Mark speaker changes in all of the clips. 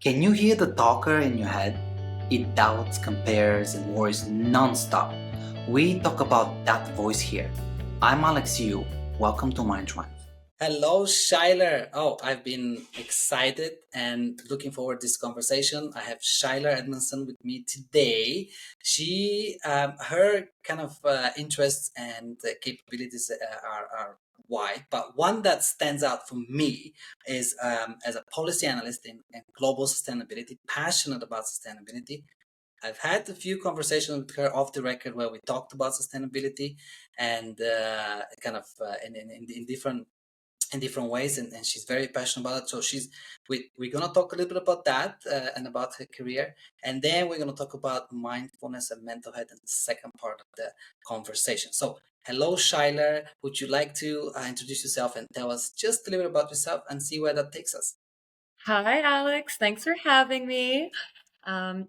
Speaker 1: Can you hear the talker in your head? It doubts, compares, and worries non-stop. We talk about that voice here. I'm Aleks U. Welcome to Mind Drive. Hello, Schyler. Oh, I've been excited and looking forward to this conversation. I have Schyler Edmondson with me today. Her kind of interests and capabilities are wide, but one that stands out for me is as a policy analyst in global sustainability, passionate about sustainability. I've had a few conversations with her off the record where we talked about sustainability and in different ways, and she's very passionate about it. So we're gonna talk a little bit about that and about her career, and then we're gonna talk about mindfulness and mental health in the second part of the conversation. So hello, Schyler. Would you like to introduce yourself and tell us just a little bit about yourself and see where that takes us?
Speaker 2: Hi, Alex. Thanks for having me.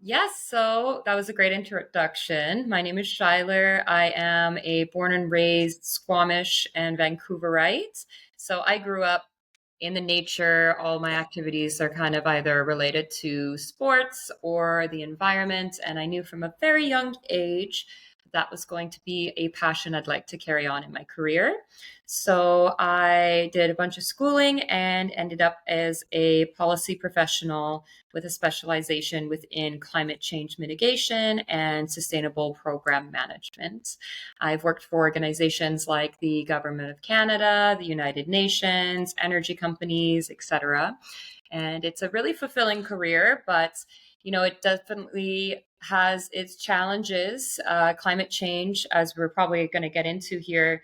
Speaker 2: Yes, so that was a great introduction. My name is Schyler. I am a born and raised Squamish and Vancouverite. So I grew up in the nature. All my activities are kind of either related to sports or the environment. And I knew from a very young age that was going to be a passion I'd like to carry on in my career. So I did a bunch of schooling and ended up as a policy professional with a specialization within climate change mitigation and sustainable program management. I've worked for organizations like the Government of Canada, the United Nations, energy companies, etc. And it's a really fulfilling career, but it definitely has its challenges. Climate change, as we're probably going to get into here,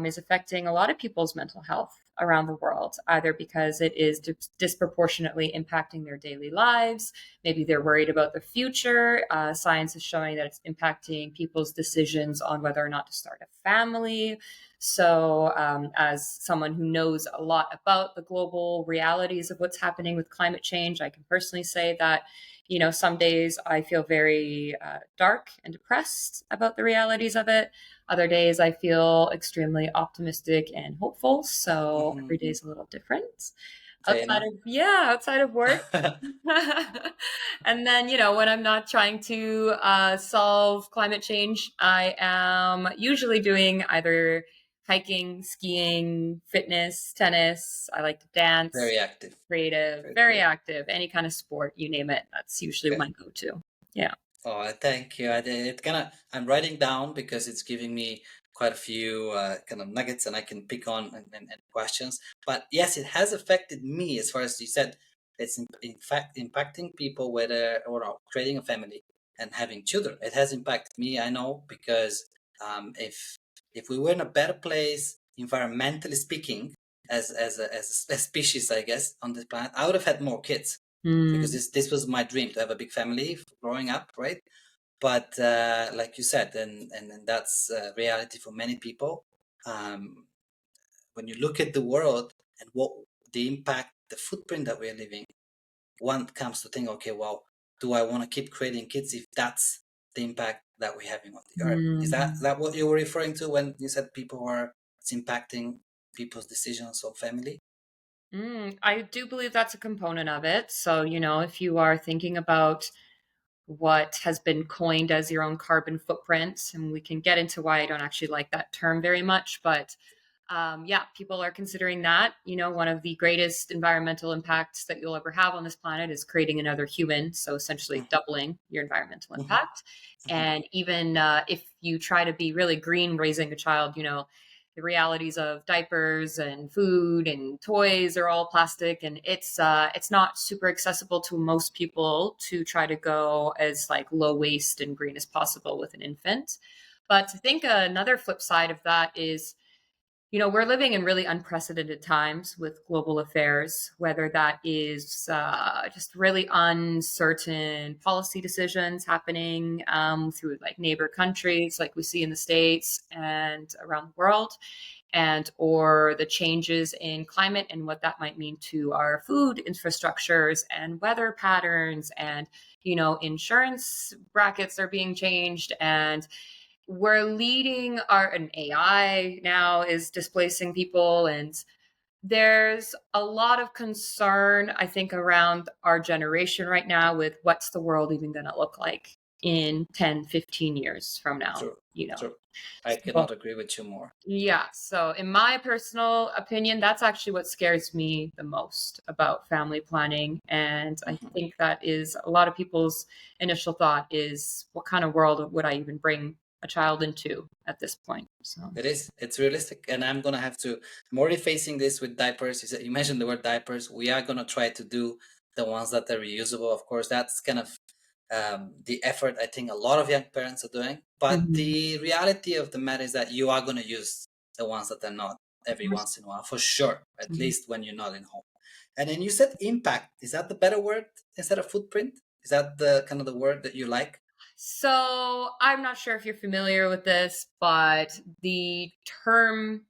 Speaker 2: is affecting a lot of people's mental health around the world, either because it is disproportionately impacting their daily lives. Maybe they're worried about the future. Science is showing that it's impacting people's decisions on whether or not to start a family. So, as someone who knows a lot about the global realities of what's happening with climate change, I can personally say that some days I feel very dark and depressed about the realities of it. Other days I feel extremely optimistic and hopeful. So every day is a little different.
Speaker 1: Fair enough.
Speaker 2: Outside of work. And then, when I'm not trying to solve climate change, I am usually doing either hiking, skiing, fitness, tennis. I like to dance,
Speaker 1: Very active.
Speaker 2: creative, very active, any kind of sport, you name it. That's usually my go-to. Yeah.
Speaker 1: Oh, thank you. I'm writing down because it's giving me quite a few kind of nuggets and I can pick on and questions. But yes, it has affected me as far as you said. It's in fact impacting people whether or not creating a family and having children. It has impacted me, I know, because if we were in a better place, environmentally speaking, as a species, I guess, on this planet, I would have had more kids because this was my dream to have a big family growing up, right? But like you said, and that's reality for many people. Um, when you look at the world and what the impact, the footprint that we're living, one comes to think, okay, well, do I want to keep creating kids if that's the impact that we're having on the earth? Is that what you were referring to when you said people are it's impacting people's decisions on family?
Speaker 2: I do believe that's a component of it. So, if you are thinking about what has been coined as your own carbon footprint, and we can get into why I don't actually like that term very much, but yeah, people are considering that. One of the greatest environmental impacts that you'll ever have on this planet is creating another human. So essentially doubling your environmental
Speaker 1: Mm-hmm.
Speaker 2: impact. And even if you try to be really green raising a child, the realities of diapers and food and toys are all plastic, and it's not super accessible to most people to try to go as like low waste and green as possible with an infant. But I think another flip side of that is we're living in really unprecedented times with global affairs, whether that is just really uncertain policy decisions happening through like neighbor countries, like we see in the States and around the world, and or the changes in climate and what that might mean to our food infrastructures and weather patterns, and insurance brackets are being changed, and we're leading an AI now is displacing people, and There's a lot of concern, I think, around our generation right now with what's the world even going to look like in 10, 15 years from now,
Speaker 1: True, true. I
Speaker 2: So,
Speaker 1: cannot agree with you more.
Speaker 2: yeah. So, in my personal opinion, that's actually what scares me the most about family planning. And I
Speaker 1: Mhm.
Speaker 2: think that is a lot of people's initial thought is what kind of world would I even bring a child into at this point? So,
Speaker 1: It is. It's realistic, and I'm gonna have to. I'm already facing this with diapers. You mentioned the word diapers. We are gonna try to do the ones that are reusable. Of course, that's kind of the effort I think a lot of young parents are doing. But
Speaker 2: mhm.
Speaker 1: the reality of the matter is that you are gonna use the ones that are not
Speaker 2: Of
Speaker 1: every
Speaker 2: course.
Speaker 1: once in a while, for sure. At
Speaker 2: Mhm.
Speaker 1: least when you're not in home. And then you said impact. Is that the better word instead of footprint? Is that the kind of the word that you like?
Speaker 2: So I'm not sure if you're familiar with this, but the term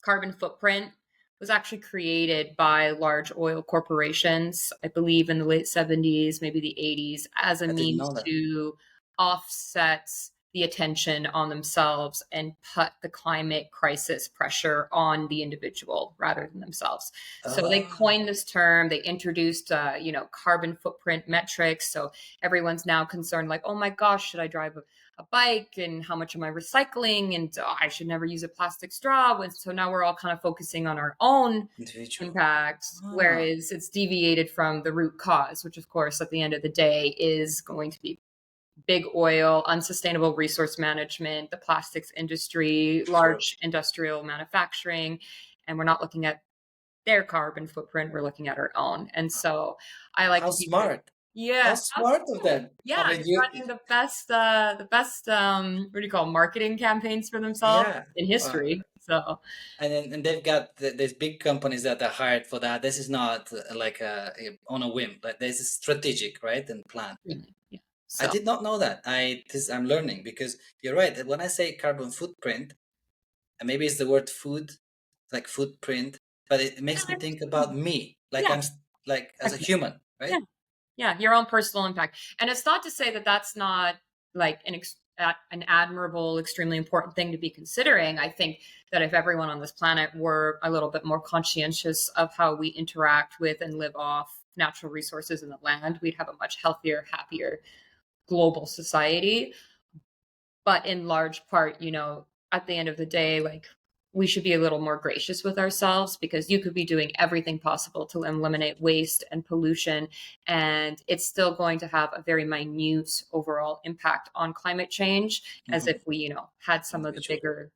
Speaker 2: carbon footprint was actually created by large oil corporations, I believe in the late 70s, maybe the 80s, as a
Speaker 1: I didn't
Speaker 2: means
Speaker 1: know that.
Speaker 2: to offset the attention on themselves and put the climate crisis pressure on the individual rather than themselves. So they
Speaker 1: Oh,
Speaker 2: coined this term. They introduced, carbon footprint metrics. So everyone's now concerned, like, oh my gosh, should I drive a bike, and how much am I recycling, and I should never use a plastic straw. And so now we're all kind of focusing on our own
Speaker 1: individual.
Speaker 2: impacts,
Speaker 1: Ah,
Speaker 2: whereas it's deviated from the root cause, which of course at the end of the day is going to be big oil, unsustainable resource management, the plastics industry,
Speaker 1: true.
Speaker 2: large industrial manufacturing. And we're not looking at their carbon footprint, we're looking at our own. And so I like
Speaker 1: How
Speaker 2: to keep it.
Speaker 1: smart. How
Speaker 2: Yeah,
Speaker 1: smart of
Speaker 2: absolutely.
Speaker 1: them. I
Speaker 2: Yeah,
Speaker 1: mean,
Speaker 2: they're running the best, what do you call, marketing campaigns for themselves
Speaker 1: yeah.
Speaker 2: in
Speaker 1: Uh,
Speaker 2: history. So,
Speaker 1: and they've got these big companies that are hired for that. This is not like on a whim. Like this is strategic, right? And plan.
Speaker 2: really, yeah.
Speaker 1: I
Speaker 2: So,
Speaker 1: did not know that. I'm learning because you're right. When I say carbon footprint, and maybe it's the word food, like footprint, but it
Speaker 2: yeah,
Speaker 1: makes me think about me, like
Speaker 2: yeah,
Speaker 1: like as a
Speaker 2: exactly.
Speaker 1: human,
Speaker 2: Yeah.
Speaker 1: right?
Speaker 2: Yeah, your own personal impact. And it's not to say that that's not like an admirable, extremely important thing to be considering. I think that if everyone on this planet were a little bit more conscientious of how we interact with and live off natural resources in the land, we'd have a much healthier, happier global society. But in large part, at the end of the day, like, we should be a little more gracious with ourselves, because you could be doing everything possible to eliminate waste and pollution, and it's still going to have a very minute overall impact on climate change, as
Speaker 1: Hmm.
Speaker 2: if we, had some of the
Speaker 1: Individual.
Speaker 2: bigger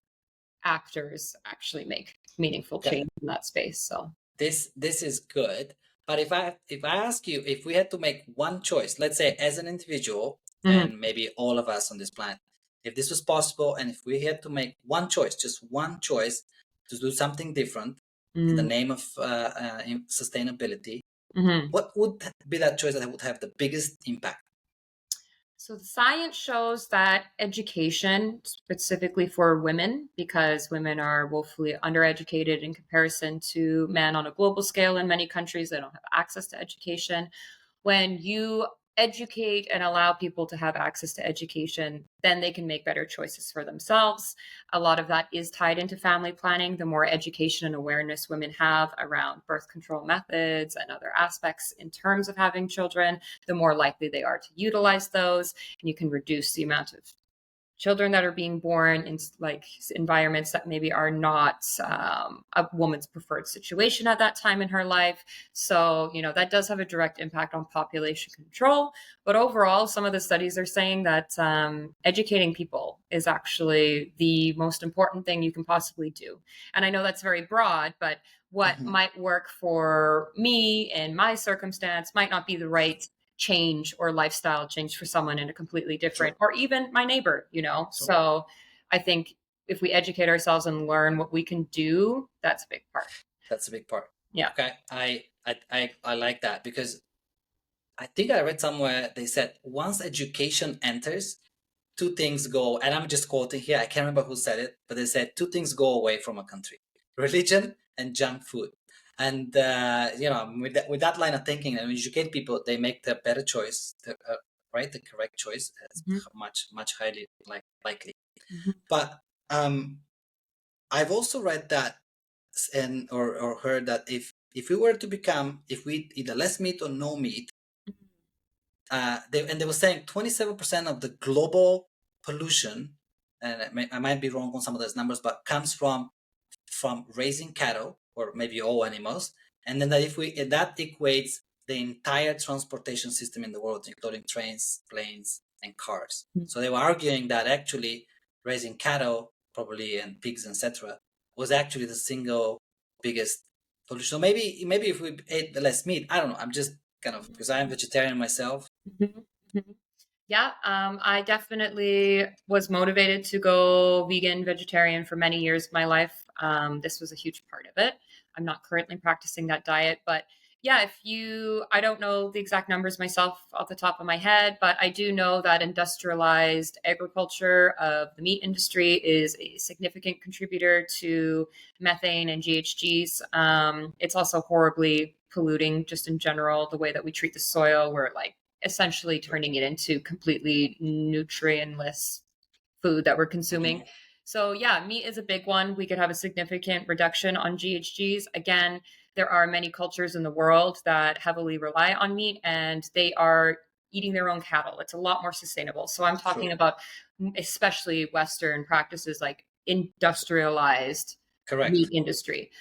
Speaker 2: actors actually make meaningful
Speaker 1: Yeah.
Speaker 2: change in that space. So,
Speaker 1: This is good. But if I ask you, if we had to make one choice, let's say as an individual
Speaker 2: mhm.
Speaker 1: and maybe all of us on this planet, if this was possible and if we had to make one choice, just one choice to do something different in the
Speaker 2: Mm,
Speaker 1: name of sustainability,
Speaker 2: mhm.
Speaker 1: what would be that choice that would have the biggest impact?
Speaker 2: So the science shows that education, specifically for women, because women are woefully undereducated in comparison to men on a global scale in many countries, they don't have access to education. When you educate and allow people to have access to education, then they can make better choices for themselves. A lot of that is tied into family planning. The more education and awareness women have around birth control methods and other aspects in terms of having children, the more likely they are to utilize those. And you can reduce the amount of children that are being born in like environments that maybe are not a woman's preferred situation at that time in her life. So, that does have a direct impact on population control. But overall, some of the studies are saying that educating people is actually the most important thing you can possibly do. And I know that's very broad, but what
Speaker 1: Mhm.
Speaker 2: might work for me in my circumstance might not be the right change or lifestyle change for someone in a completely different,
Speaker 1: True.
Speaker 2: or even my neighbor.
Speaker 1: True.
Speaker 2: So I think if we educate ourselves and learn what we can do, that's a big part.
Speaker 1: That's a big part.
Speaker 2: Yeah.
Speaker 1: Okay, I like that because I think I read somewhere they said once education enters, two things go, and I'm just quoting here. I can't remember who said it, but they said two things go away from a country: religion and junk food. And with that line of thinking, and when you educate people, they make the better choice, right, the correct choice, it's
Speaker 2: Mhm.
Speaker 1: much highly likely.
Speaker 2: Mhm.
Speaker 1: But I've also read that and or heard that if we were to become, if we eat either less meat or no meat, they were saying 27% of the global pollution, and I might be wrong on some of those numbers, but comes from raising cattle or maybe all animals, and then that if that equates the entire transportation system in the world, including trains, planes, and cars. So they were arguing that actually raising cattle, probably, and pigs, etc., was actually the single biggest pollution. So maybe if we ate less meat, I don't know. I'm just kind of, because I'm vegetarian myself.
Speaker 2: Mhm. Mhm. Yeah, I definitely was motivated to go vegan, vegetarian for many years of my life. This was a huge part of it. I'm not currently practicing that diet, but yeah, I don't know the exact numbers myself off the top of my head, but I do know that industrialized agriculture of the meat industry is a significant contributor to methane and GHGs. It's also horribly polluting just in general, the way that we treat the soil. We're like essentially turning it into completely nutrientless food that we're consuming.
Speaker 1: Mhm.
Speaker 2: So yeah, meat is a big one. We could have a significant reduction on GHGs. Again, there are many cultures in the world that heavily rely on meat and they are eating their own cattle. It's a lot more sustainable. So I'm talking
Speaker 1: True.
Speaker 2: about especially Western practices like industrialized meat
Speaker 1: Correct.
Speaker 2: industry.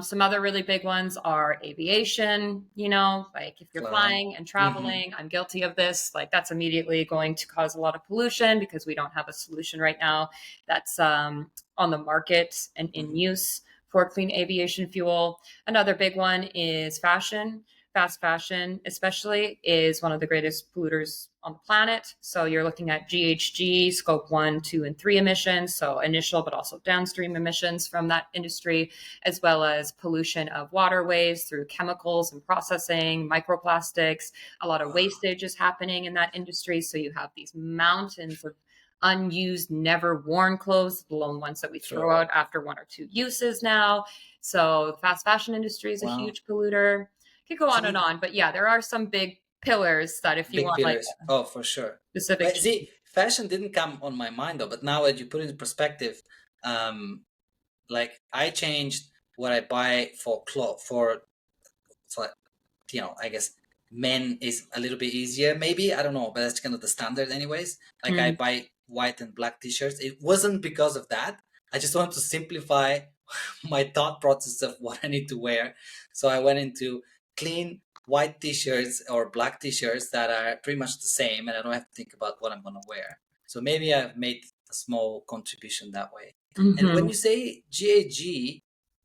Speaker 2: Some other really big ones are aviation, like if you're
Speaker 1: Flying.
Speaker 2: flying and
Speaker 1: Hmm.
Speaker 2: traveling, I'm guilty of this. Like that's immediately going to cause a lot of pollution because we don't have a solution right now that's on the market and in
Speaker 1: Hmm.
Speaker 2: use for clean aviation fuel. Another big one is fashion. Fast fashion, especially, is one of the greatest polluters on the planet. So you're looking at GHG, scope 1, 2, and 3 emissions. So initial, but also downstream emissions from that industry, as well as pollution of waterways through chemicals and processing, microplastics. A lot of
Speaker 1: Wow.
Speaker 2: wastage is happening in that industry. So you have these mountains of unused, never worn clothes, the lone ones that we
Speaker 1: True.
Speaker 2: throw out after 1 or 2 uses now. So the fast fashion industry is a
Speaker 1: Wow.
Speaker 2: huge polluter. Could go on and
Speaker 1: See,
Speaker 2: on, but yeah, there are some big pillars that if you
Speaker 1: big
Speaker 2: want like
Speaker 1: pillars. Oh, for sure.
Speaker 2: specific
Speaker 1: But
Speaker 2: change.
Speaker 1: see, fashion didn't come on my mind though. But now that you put it in perspective, um, like I changed what I buy for clothes for I guess men is a little bit easier. Maybe I don't know, but that's kind of the standard, anyways. Like I
Speaker 2: Mm.
Speaker 1: buy white and black t-shirts. It wasn't because of that. I just want to simplify my thought process of what I need to wear. So I went into clean white t-shirts or black t-shirts that are pretty much the same, and I don't have to think about what I'm going to wear. So maybe I've made a small contribution that way. And when
Speaker 2: Hmm.
Speaker 1: you say GAG,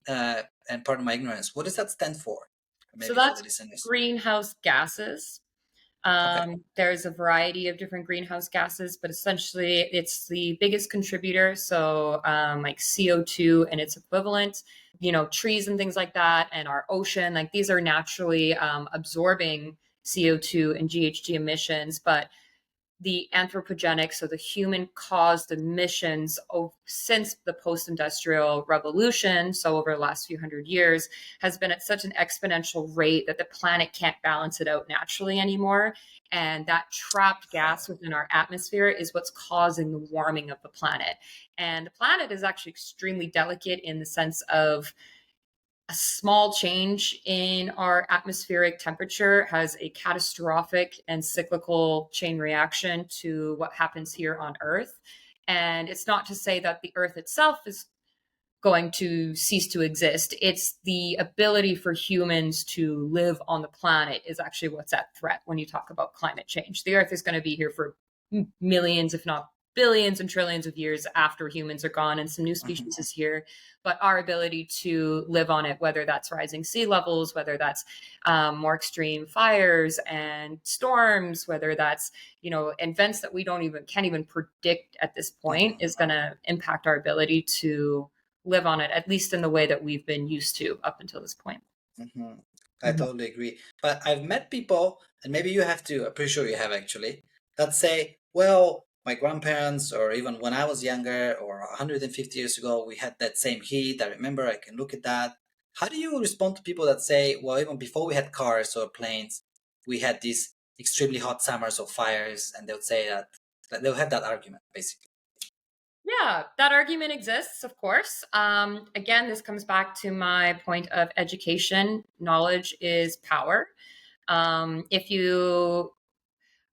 Speaker 1: and pardon my ignorance, what does that stand for?
Speaker 2: So
Speaker 1: Maybe for the
Speaker 2: that's
Speaker 1: listeners.
Speaker 2: greenhouse gases.
Speaker 1: Okay.
Speaker 2: There's a variety of different greenhouse gases, but essentially it's the biggest contributor. So, like CO2 and its equivalent, trees and things like that, and our ocean, like these are naturally absorbing CO2 and GHG emissions. But the anthropogenic, so the human caused emissions since the post industrial revolution, so over the last few hundred years, has been at such an exponential rate that the planet can't balance it out naturally anymore. And that trapped gas within our atmosphere is what's causing the warming of the planet. And the planet is actually extremely delicate in the sense of a small change in our atmospheric temperature has a catastrophic and cyclical chain reaction to what happens here on Earth. And it's not to say that the Earth itself is going to cease to exist. It's the ability for humans to live on the planet is actually what's at threat when you talk about climate change. The Earth is going to be here for millions, if not billions and trillions of years after humans are gone and some new
Speaker 1: Hmm.
Speaker 2: species is here. But our ability to live on it, whether that's rising sea levels, whether that's more extreme fires and storms, whether that's events that we don't even can't even predict at this point,
Speaker 1: Hmm.
Speaker 2: is going to impact our ability to live on it, at least in the way that we've been used to up until this point.
Speaker 1: Hmm. I
Speaker 2: Mhm.
Speaker 1: totally agree. But I've met people, and maybe you have too, I'm pretty sure you have actually, that say, well, my grandparents, or even when I was younger, or 150 years ago, we had that same heat. I remember, I can look at that. How do you respond to people that say, well, even before we had cars or planes, we had these extremely hot summers or fires, and they would say that they'll have that argument, basically.
Speaker 2: Yeah, that argument exists, of course. Again, this comes back to my point of education. Knowledge is power. If you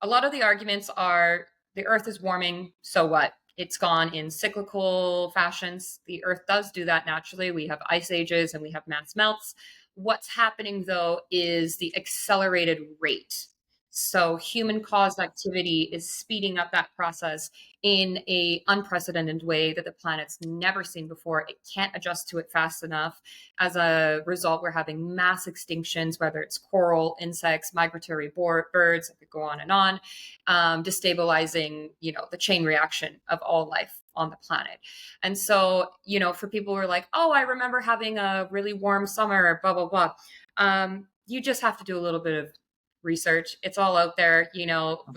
Speaker 2: A lot of the arguments are the earth is warming, so what? It's gone in cyclical fashions. The earth does do that naturally. We have ice ages and we have mass melts. What's happening though is the accelerated rate. So human caused activity is speeding up that process in a unprecedented way that the planet's never seen before. It can't adjust to it fast enough. As a result, we're having mass extinctions, whether it's coral, insects, migratory birds, I could go on and on, destabilizing, the chain reaction of all life on the planet. And so, for people who are like, oh, I remember having a really warm summer, blah, blah, blah. You just have to do a little bit of research. It's all out there,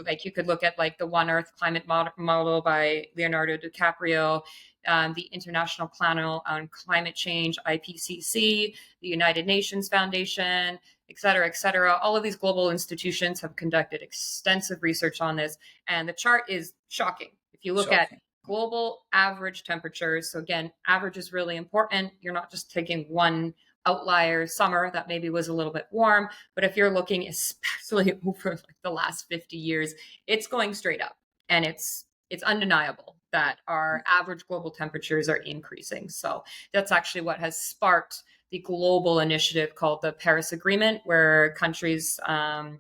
Speaker 2: like you could look at like the One Earth climate model by Leonardo DiCaprio, the International Panel on Climate Change, IPCC, the United Nations Foundation, et cetera, et cetera. All of these global institutions have conducted extensive research on this, and the chart is shocking. If you look at
Speaker 1: Shocking.
Speaker 2: global average temperatures, so again, average is really important. You're not just taking one outlier summer that maybe was a little bit warm, but if you're looking especially over like the last 50 years, it's going straight up, and it's undeniable that our average global temperatures are increasing. So that's actually what has sparked the global initiative called the Paris Agreement, where countries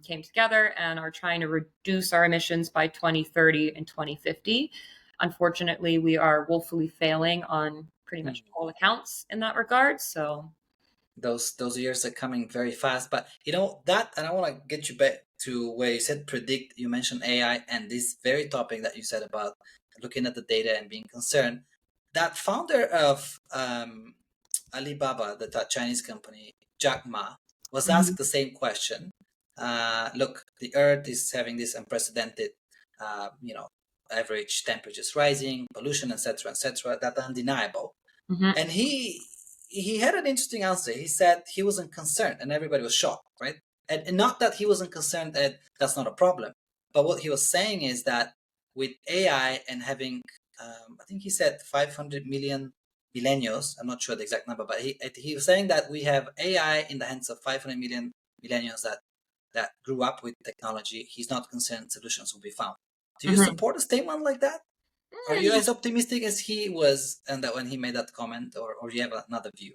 Speaker 2: came together and are trying to reduce our emissions by 2030 and 2050. Unfortunately, we are woefully failing on pretty much all accounts in that regard. So
Speaker 1: Those years are coming very fast, but that, and I want to get you back to where you said predict. You mentioned AI and this very topic that you said about looking at the data and being concerned. That founder of Alibaba, the Chinese company, Jack Ma, was asked the same question. Look, the Earth is having this unprecedented, average temperatures rising, pollution, etc., etc. That are undeniable.
Speaker 2: Mhm.
Speaker 1: And he had an interesting answer. He said he wasn't concerned, and everybody was shocked, right? And not that he wasn't concerned that that's not a problem, but what he was saying is that with AI and having, I think he said 500 million millennials. I'm not sure the exact number, but he was saying that we have AI in the hands of 500 million millennials that grew up with technology. He's not concerned solutions will be found. Do you
Speaker 2: Mhm.
Speaker 1: support a statement like that? Are you as optimistic as he was, and that when he made that comment, or do you have another view?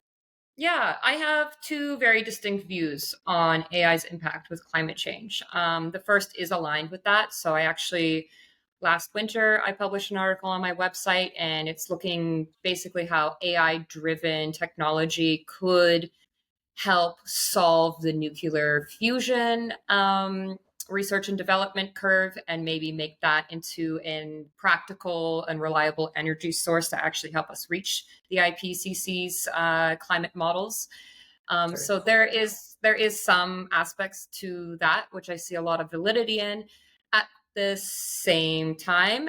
Speaker 2: Yeah, I have two very distinct views on AI's impact with climate change. The first is aligned with that. So I actually, last winter, I published an article on my website, and it's looking basically how AI driven technology could help solve the nuclear fusion research and development curve, and maybe make that into a practical and reliable energy source to actually help us reach the IPCC's climate models.
Speaker 1: Very
Speaker 2: So
Speaker 1: cool.
Speaker 2: there is some aspects to that which I see a lot of validity in. At the same time,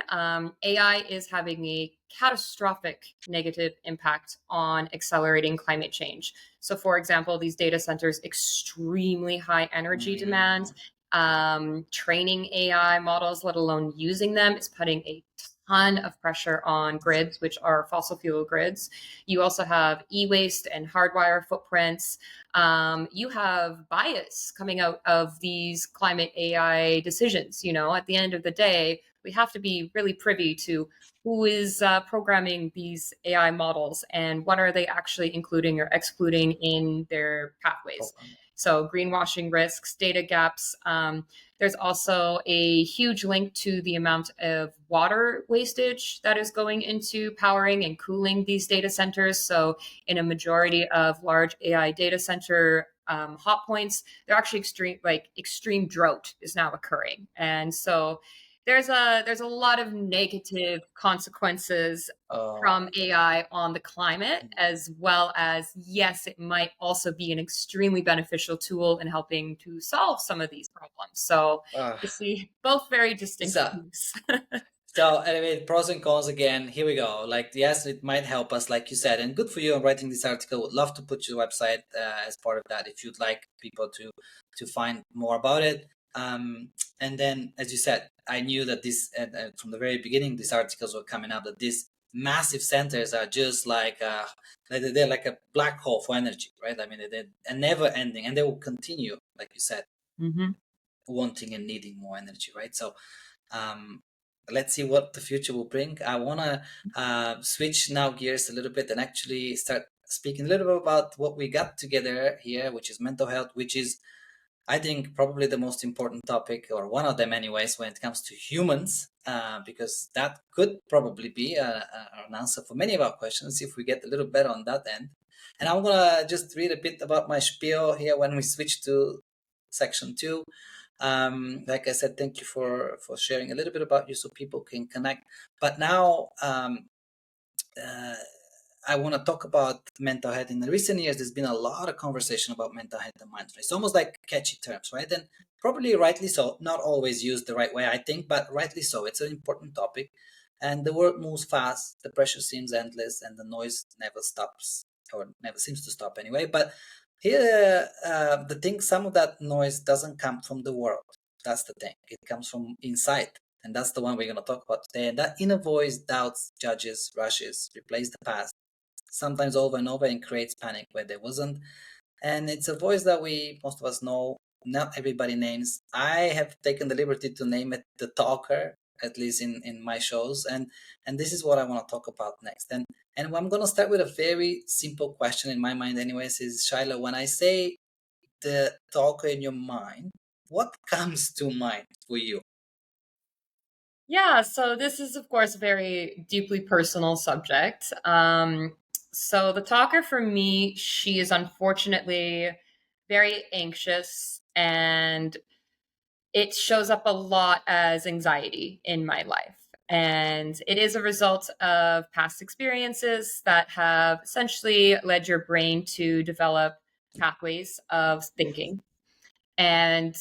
Speaker 2: AI is having a catastrophic negative impact on accelerating climate change. So, for example, these data centers extremely high energy demands. Training AI models, let alone using them, is putting a ton of pressure on grids, which are fossil fuel grids. You also have e-waste and hardwire footprints. You have bias coming out of these climate AI decisions. At the end of the day, we have to be really privy to who is programming these AI models and what are they actually including or excluding in their pathways.
Speaker 1: Program.
Speaker 2: So greenwashing risks, data gaps. There's also a huge link to the amount of water wastage that is going into powering and cooling these data centers. So in a majority of large AI data center hot points, they're actually extreme drought is now occurring. And so there's a lot of negative consequences
Speaker 1: Oh,
Speaker 2: from AI on the climate, as well as, yes, it might also be an extremely beneficial tool in helping to solve some of these problems. So
Speaker 1: uh,
Speaker 2: I see both very distinct
Speaker 1: so
Speaker 2: views.
Speaker 1: so anyway, pros and cons again. Here we go. Like, yes, it might help us, like you said, and good for you on writing this article. Would love to put your website as part of that if you'd like people to find more about it. And then, as you said, I knew that this from the very beginning, these articles were coming out that this massive centers are just like they're like a black hole for energy, right? I mean, they're never ending, and they will continue, like you said,
Speaker 2: Mm-hmm.
Speaker 1: wanting and needing more energy, right? So um, let's see what the future will bring. I want to switch now gears a little bit and actually start speaking a little bit about what we got together here, which is mental health, which is, I think, probably the most important topic, or one of them anyways, when it comes to humans, because that could probably be an answer for many of our questions if we get a little better on that end. And I'm going to just read a bit about my spiel here when we switch to section 2. Like I said, thank you for sharing a little bit about you so people can connect. But now uh, I want to talk about mental health. In the recent years, there's been a lot of conversation about mental health and mindfulness. It's almost like catchy terms, right? And probably rightly so, not always used the right way, I think, but rightly so. It's an important topic. And the world moves fast, the pressure seems endless, and the noise never stops, or never seems to stop anyway. But here, the thing, some of that noise doesn't come from the world. That's the thing. It comes from inside. And that's the one we're going to talk about today. And that inner voice doubts, judges, rushes, replays the past, sometimes over and over, and creates panic where there wasn't. And it's a voice that most of us know, not everybody names. I have taken the liberty to name it the talker, at least in my shows. And this is what I want to talk about next. And I'm going to start with a very simple question in my mind anyways, is Schyler, when I say the talker in your mind, what comes to mind for you?
Speaker 2: Yeah, so this is, of course, a very deeply personal subject. So the talker for me, she is unfortunately very anxious, and it shows up a lot as anxiety in my life. And it is a result of past experiences that have essentially led your brain to develop pathways of thinking. And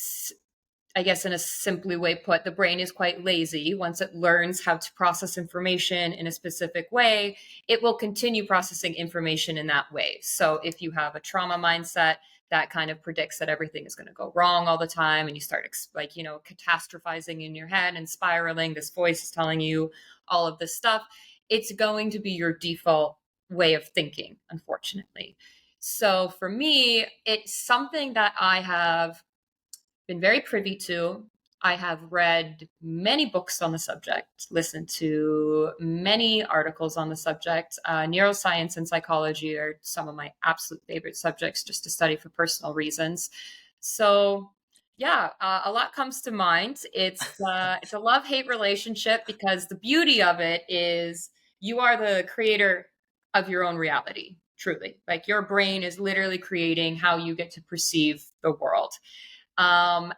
Speaker 2: I guess in a simply way put, the brain is quite lazy. Once it learns how to process information in a specific way, it will continue processing information in that way. So if you have a trauma mindset, that kind of predicts that everything is going to go wrong all the time, and you start catastrophizing in your head and spiraling. This voice is telling you all of this stuff. It's going to be your default way of thinking, unfortunately. So for me, it's something that I have been very privy to. I have read many books on the subject, listened to many articles on the subject. Neuroscience and psychology are some of my absolute favorite subjects just to study for personal reasons. So, yeah, a lot comes to mind. It's a love-hate relationship, because the beauty of it is you are the creator of your own reality, truly. Like, your brain is literally creating how you get to perceive the world. Um,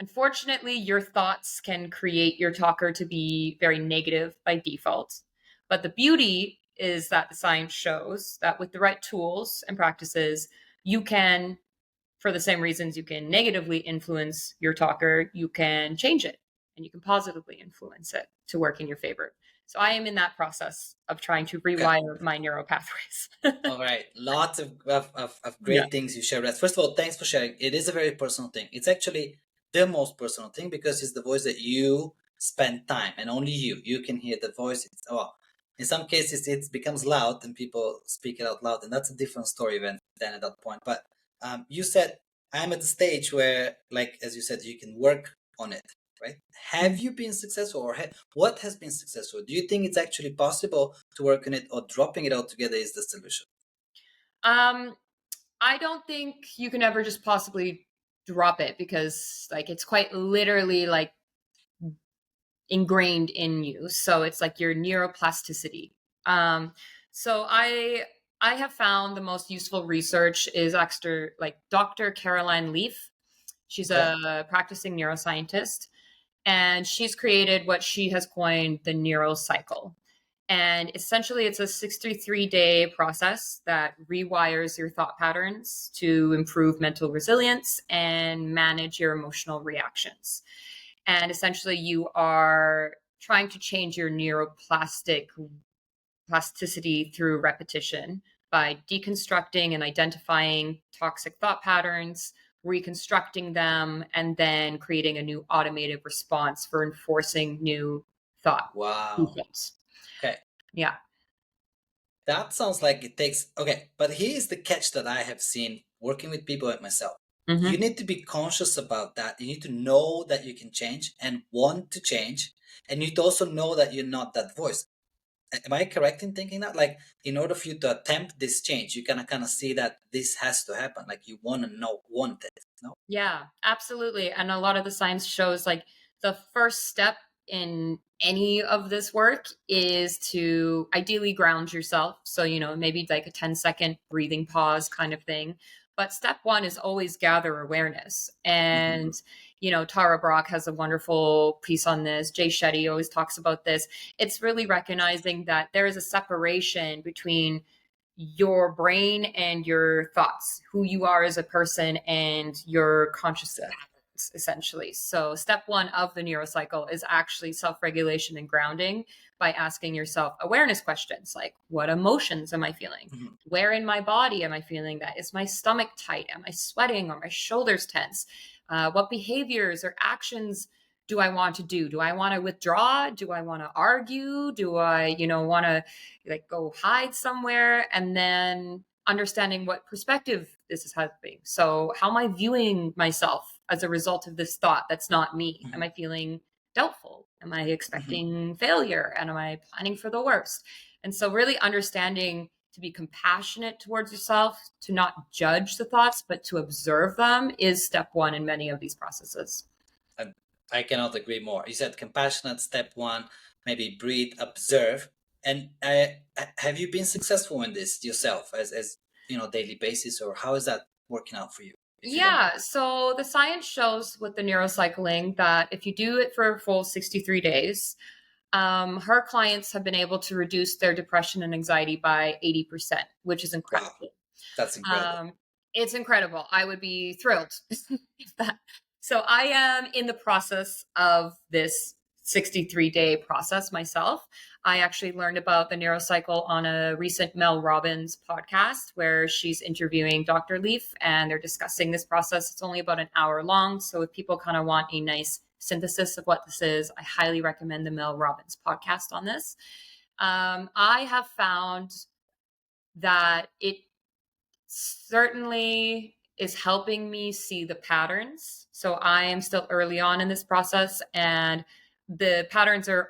Speaker 2: Unfortunately, your thoughts can create your talker to be very negative by default. But the beauty is that the science shows that with the right tools and practices, you can, for the same reasons you can negatively influence your talker, you can change it, and you can positively influence it to work in your favor. So I am in that process of trying to
Speaker 1: Okay.
Speaker 2: rewire my neural pathways.
Speaker 1: All right. Lots of
Speaker 2: Yeah.
Speaker 1: great things you shared. First of all, thanks for sharing. It is a very personal thing. It's actually the most personal thing because it's the voice that you spend time, and only you can hear the voice. Well, in some cases it becomes loud and people speak it out loud, and that's a different story than at that point. But you said I'm at the stage where, like as you said, you can work on it, right? Have you been successful, or what has been successful? Do you think it's actually possible to work on it, or dropping it altogether is the solution?
Speaker 2: Um, I don't think you can ever just possibly drop it, because like it's quite literally like ingrained in you. So it's like your neuroplasticity. Um, so I have found the most useful research is actually like Dr. Caroline Leaf. She's
Speaker 1: Okay.
Speaker 2: a practicing neuroscientist, and she's created what she has coined the neurocycle. And essentially, it's a 63-day process that rewires your thought patterns to improve mental resilience and manage your emotional reactions. And essentially, you are trying to change your neuroplastic plasticity through repetition by deconstructing and identifying toxic thought patterns, reconstructing them, and then creating a new automated response for enforcing new thought
Speaker 1: Wow.
Speaker 2: movements.
Speaker 1: Okay.
Speaker 2: Yeah.
Speaker 1: That sounds like it takes, okay, but here's the catch that I have seen working with people like myself. You
Speaker 2: Mm-hmm.
Speaker 1: need to be conscious about that. You need to know that you can change and want to change. And you need to also know that you're not that voice. Am I correct in thinking that? Like, in order for you to attempt this change, you kind of see that this has to happen. Like, you want to know, want it. No?
Speaker 2: Yeah, absolutely. And a lot of the science shows like the first step in any of this work is to ideally ground yourself. So, maybe like a 10-second breathing pause kind of thing. But step one is always gather awareness.
Speaker 1: Mm-hmm.
Speaker 2: And, Tara Brach has a wonderful piece on this. Jay Shetty always talks about this. It's really recognizing that there is a separation between your brain and your thoughts, who you are as a person, and your conscious habits, essentially. So, step one of the neurocycle is actually self regulation and grounding by asking yourself awareness questions like, what emotions am I feeling?
Speaker 1: Mm-hmm.
Speaker 2: Where in my body am I feeling that? Is my stomach tight? Am I sweating? Or my shoulders tense? What behaviors or actions do I want to do? Do I want to withdraw? Do I want to argue? Do I, want to like go hide somewhere? And then understanding what perspective this is having. So how am I viewing myself as a result of this thought that's not me?
Speaker 1: Mm-hmm.
Speaker 2: Am I feeling doubtful? Am I
Speaker 1: Mm-hmm.
Speaker 2: expecting failure? And am I planning for the worst? And so really understanding to be compassionate towards yourself, to not judge the thoughts, but to observe them is step one in many of these processes.
Speaker 1: And I cannot agree more. You said compassionate, step one, maybe breathe, observe. And have you been successful in this yourself as daily basis, or how is that working out for you, if you don't mind?
Speaker 2: Yeah, so the science shows with the neurocycling that if you do it for a full 63 days, her clients have been able to reduce their depression and anxiety by 80%, which is
Speaker 1: Wow,
Speaker 2: incredible.
Speaker 1: that's incredible.
Speaker 2: Um, it's incredible. I would be thrilled if that. So I am in the process of this 63-day process myself. I actually learned about the neurocycle on a recent Mel Robbins podcast where she's interviewing Dr. Leaf and they're discussing this process. It's only about an hour long. So if people kind of want a nice synthesis of what this is, I highly recommend the Mel Robbins podcast on this. I have found that it certainly is helping me see the patterns. So I am still early on in this process, and the patterns are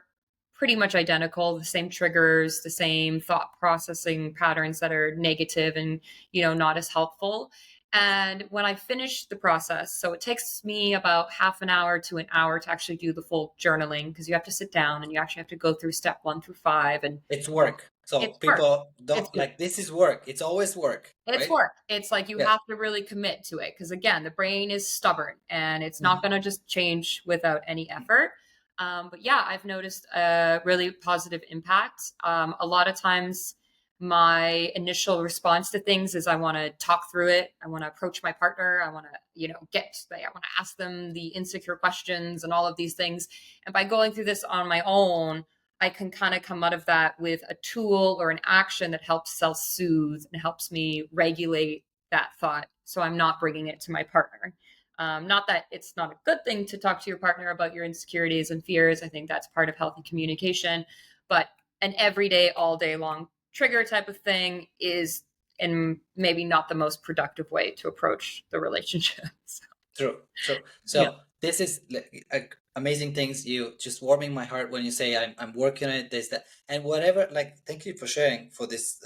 Speaker 2: pretty much identical, the same triggers, the same thought processing patterns that are negative and, not as helpful. And when I finish the process, so it takes me about half an hour to an hour to actually do the full journaling because you have to sit down and you actually have to go through step 1 through 5 and
Speaker 1: It's work. So
Speaker 2: it's work.
Speaker 1: people
Speaker 2: It's
Speaker 1: don't like this is work. It's always work,
Speaker 2: it's
Speaker 1: right?
Speaker 2: work. It's like you
Speaker 1: Yes.
Speaker 2: have to really commit to it because, again, the brain is stubborn and it's not
Speaker 1: Mhm.
Speaker 2: going to just change without any effort. But yeah, I've noticed a really positive impact. A lot of times, my initial response to things is I want to talk through it. I want to approach my partner. I want to, I want to ask them the insecure questions and all of these things. And by going through this on my own, I can kind of come out of that with a tool or an action that helps self-soothe and helps me regulate that thought. So I'm not bringing it to my partner. Not that it's not a good thing to talk to your partner about your insecurities and fears. I think that's part of healthy communication. But an everyday, all day long trigger type of thing is, and maybe not the most productive way to approach the relationship.
Speaker 1: True, true.
Speaker 2: Yeah.
Speaker 1: So this is amazing things. You just warming my heart when you say I'm working on it. This that and whatever. Like, thank you for sharing for this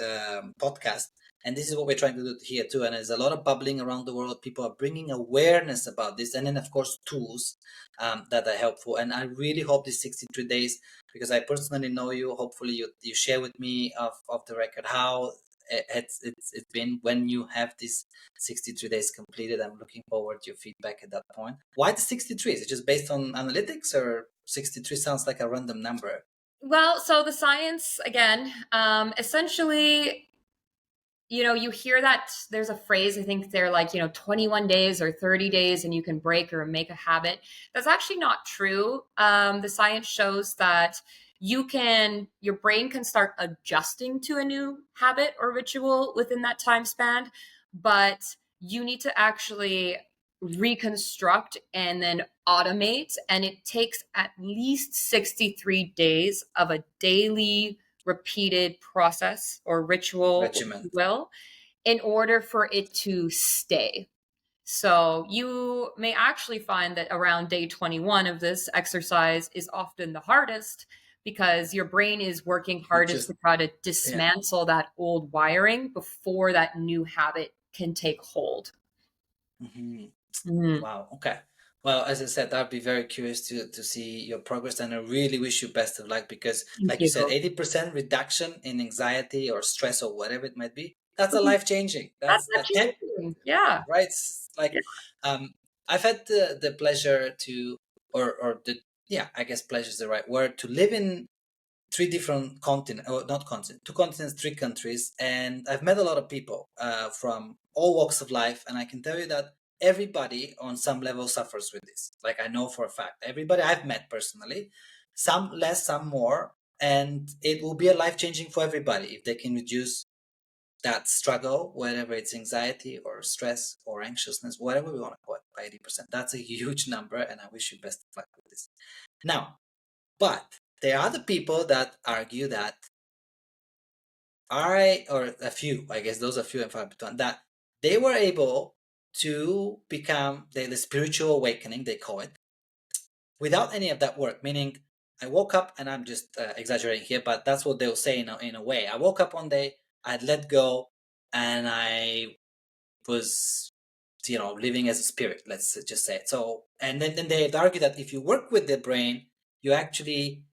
Speaker 1: podcast. And this is what we're trying to do here too. And there's a lot of bubbling around the world. People are bringing awareness about this, and then of course tools that are helpful. And I really hope these 63 days, because I personally know you. Hopefully, you share with me of the record how it's been when you have this 63 days completed. I'm looking forward to your feedback at that point. Why the 63? Is it just based on analytics, or 63 sounds like a random number?
Speaker 2: Well, so the science, again, essentially, you hear that there's a phrase, I think they're like, 21 days or 30 days and you can break or make a habit. That's actually not true. The science shows that your brain can start adjusting to a new habit or ritual within that time span, but you need to actually reconstruct and then automate. And it takes at least 63 days of a daily repeated process or ritual, if
Speaker 1: Regimen.
Speaker 2: you will, in order for it to stay. So you may actually find that around day 21 of this exercise is often the hardest because your brain is working
Speaker 1: You
Speaker 2: hardest to
Speaker 1: just,
Speaker 2: try to
Speaker 1: yeah.
Speaker 2: dismantle that old wiring before that new habit can take hold.
Speaker 1: Mhm.
Speaker 2: Mhm.
Speaker 1: Wow. Okay. Well, as I said, I'd be very curious to see your progress, and I really wish you best of luck because,
Speaker 2: Thank
Speaker 1: like you said,
Speaker 2: you.
Speaker 1: 80% reduction in anxiety or stress or whatever it might be. That's a
Speaker 2: Mhm.
Speaker 1: life changing.
Speaker 2: That's
Speaker 1: That's
Speaker 2: not
Speaker 1: a tech,
Speaker 2: changing. Yeah.
Speaker 1: right? It's like,
Speaker 2: Yeah.
Speaker 1: um, I've had the pleasure to, or the, yeah, I guess pleasure is the right word, to live in three different continents, or not continents, two continents, three countries, and I've met a lot of people from all walks of life, and I can tell you that everybody on some level suffers with this. Like I know for a fact, everybody I've met personally, some less, some more, and it will be a life changing for everybody if they can reduce that struggle, whether it's anxiety or stress or anxiousness, whatever we want to call it, by 80%. That's a huge number, and I wish you best of luck with this. Now, but there are the people that argue that or a few, I guess those are few and far between, that they were able to become the spiritual awakening, they call it, without any of that work. Meaning, I woke up, and I'm just exaggerating here, but that's what they'll say in a way. I woke up one day, I'd let go, and I was, living as a spirit, let's just say it. So, and then they'd argue that if you work with the brain, you actually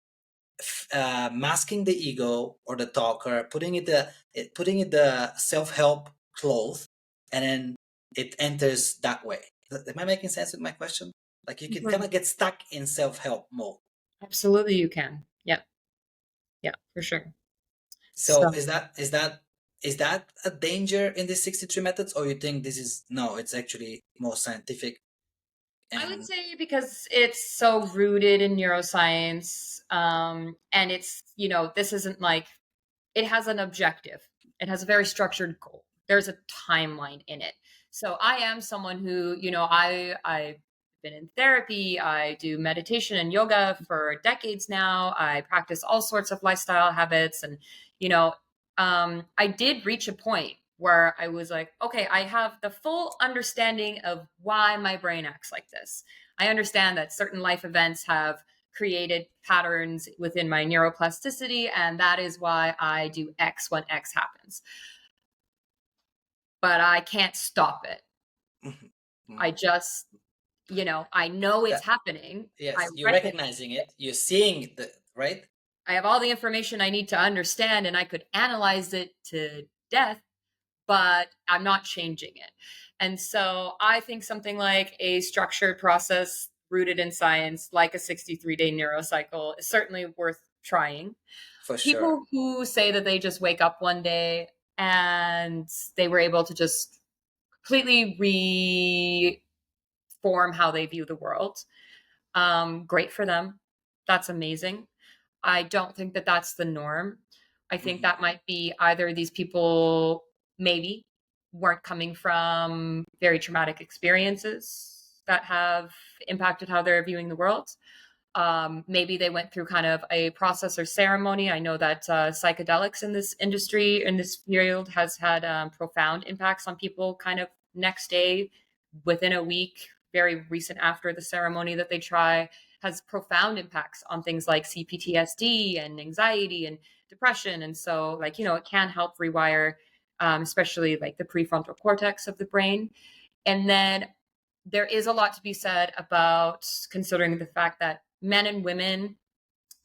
Speaker 1: masking the ego or the talker, putting it the self help cloth, and then it enters that way. Am I making sense with my question? Like you can kind
Speaker 2: Mhm.
Speaker 1: of get stuck in self help mode.
Speaker 2: Absolutely, you can. Yeah. Yeah, for sure.
Speaker 1: So
Speaker 2: So
Speaker 1: is that a danger in these 63 methods, or you think this is no? It's actually more scientific
Speaker 2: I would
Speaker 1: and
Speaker 2: say because it's so rooted in neuroscience, and it's, this isn't like it has an objective. It has a very structured goal. There's a timeline in it. So I am someone who, I've been in therapy. I do meditation and yoga for decades now. I practice all sorts of lifestyle habits, and you know, I did reach a point where I was like, okay, I have the full understanding of why my brain acts like this. I understand that certain life events have created patterns within my neuroplasticity, and that is why I do X when X happens. But I can't stop it. I just, I know it's
Speaker 1: that
Speaker 2: happening. I
Speaker 1: yes, you're
Speaker 2: recognize
Speaker 1: recognizing
Speaker 2: it.
Speaker 1: it, you're seeing the right.
Speaker 2: I have all the information I need to understand, and I could analyze it to death, but I'm not changing it. And so I think something like a structured process rooted in science, like a 63-day neurocycle, is certainly worth trying.
Speaker 1: For sure.
Speaker 2: People who say that they just wake up one day and they were able to just completely reform how they view the world, great for them. That's amazing. I don't think that that's the norm. I think
Speaker 1: Mhm.
Speaker 2: that might be either these people maybe weren't coming from very traumatic experiences that have impacted how they're viewing the world. Maybe they went through kind of a process or ceremony. I know that psychedelics in this industry, in this field, has had profound impacts on people kind of next day, within a week, very recent after the ceremony that they try, has profound impacts on things like CPTSD and anxiety and depression. And so, like, it can help rewire, especially like the prefrontal cortex of the brain. And then there is a lot to be said about considering the fact that men and women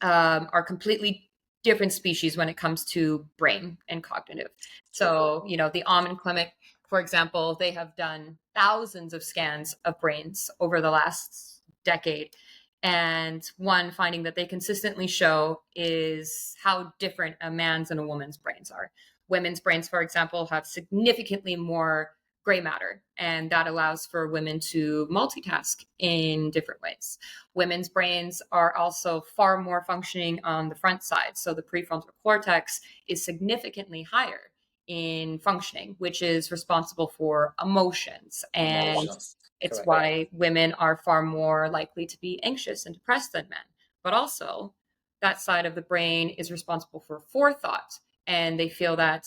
Speaker 2: are completely different species when it comes to brain and cognitive.
Speaker 1: True.
Speaker 2: So, the Almond Clinic, for example, they have done thousands of scans of brains over the last decade. And one finding that they consistently show is how different a man's and a woman's brains are. Women's brains, for example, have significantly more gray matter, and that allows for women to multitask in different ways. Women's brains are also far more functioning on the front side. So the prefrontal cortex is significantly higher in functioning, which is responsible for emotions. And
Speaker 1: Emotions.
Speaker 2: it's
Speaker 1: Correct.
Speaker 2: why women are far more likely to be anxious and depressed than men. But also, that side of the brain is responsible for forethought. And they feel that,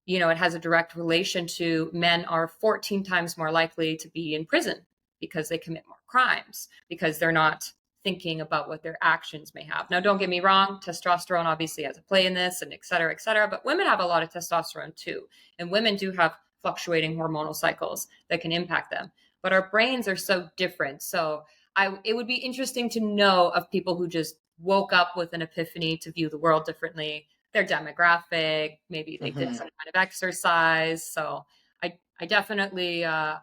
Speaker 2: it has a direct relation to men are 14 times more likely to be in prison because they commit more crimes, because they're not thinking about what their actions may have. Now, don't get me wrong, testosterone obviously has a play in this, and et cetera, but women have a lot of testosterone too. And women do have fluctuating hormonal cycles that can impact them. But our brains are so different. So it would be interesting to know of people who just woke up with an epiphany to view the world differently, their demographic, maybe they did some kind of exercise. So I definitely, I'm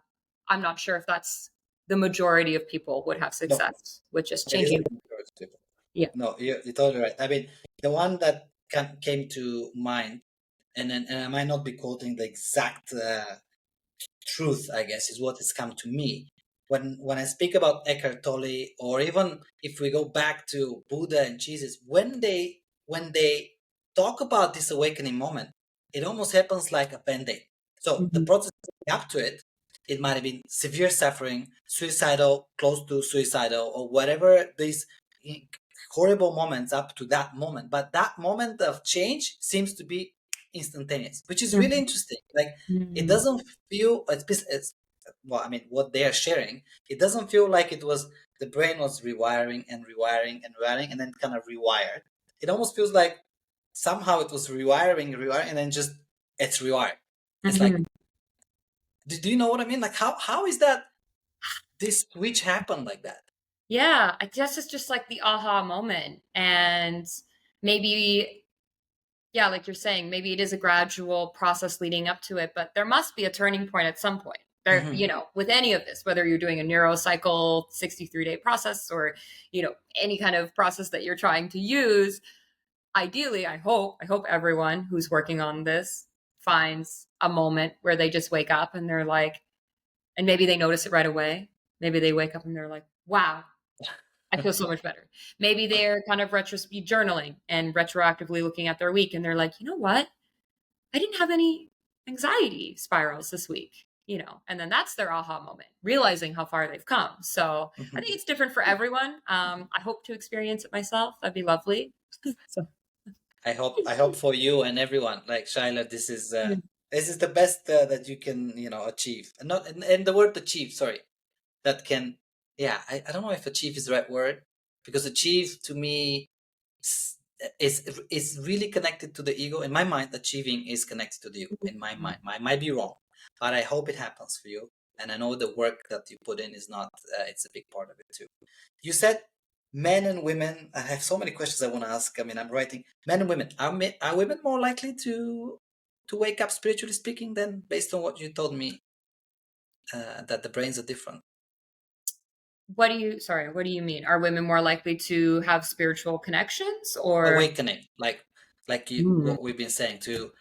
Speaker 2: not sure if that's the majority of people would have success with just
Speaker 1: It is
Speaker 2: changing. Yeah.
Speaker 1: No, you're totally right. I mean, the one that came to mind, and I might not be quoting the exact truth, I guess, is what has come to me. When I speak about Eckhart Tolle, or even if we go back to Buddha and Jesus, when they talk about this awakening moment, it almost happens like a band-aid. So the
Speaker 2: Mhm.
Speaker 1: process up to it, it might have been severe suffering, suicidal, close to suicidal, or whatever these horrible moments up to that moment. But that moment of change seems to be instantaneous, which is really interesting. Like, it
Speaker 2: Mhm.
Speaker 1: doesn't feel it's well, I mean, what they are sharing, it doesn't feel like it was the brain was rewiring and rewiring and rewiring and then kind of rewired. It almost feels like somehow it was rewiring, and then just it's rewired. It's like,
Speaker 2: Mhm.
Speaker 1: do you know what I mean? Like, how is that this switch happened like that?
Speaker 2: Yeah, I guess it's just like the aha moment. And maybe, yeah, like you're saying, maybe it is a gradual process leading up to it, but there must be a turning point at some point. There,
Speaker 1: Hmm.
Speaker 2: with any of this, whether you're doing a neurocycle 63-day process or, any kind of process that you're trying to use, ideally, I hope everyone who's working on this finds a moment where they just wake up and they're like, and maybe they notice it right away. Maybe they wake up and they're like, wow, I feel so much better. Maybe they're kind of journaling and retroactively looking at their week and they're like, you know what? I didn't have any anxiety spirals this week, and then that's their aha moment, realizing how far they've come. So I think it's different for everyone. I hope to experience it myself. That'd be lovely. So,
Speaker 1: I hope for you and everyone, like Shyler, this is the best that you can achieve, and not and the word achieve, sorry, that can, yeah, I don't know if achieve is the right word, because achieve to me s- is really connected to the ego. In my mind, achieving is connected to the ego. In my mind, I might be wrong, but I hope it happens for you, and I know the work that you put in is not it's a big part of it too. You said men and women. I have so many questions I want to ask. I mean, I'm writing men and women. Are women more likely to wake up, spiritually speaking, than based on what you told me, that the brains are different?
Speaker 2: what do you mean? Are women more likely to have spiritual connections or?
Speaker 1: Awakening, like
Speaker 2: Mm.
Speaker 1: what we've been saying, to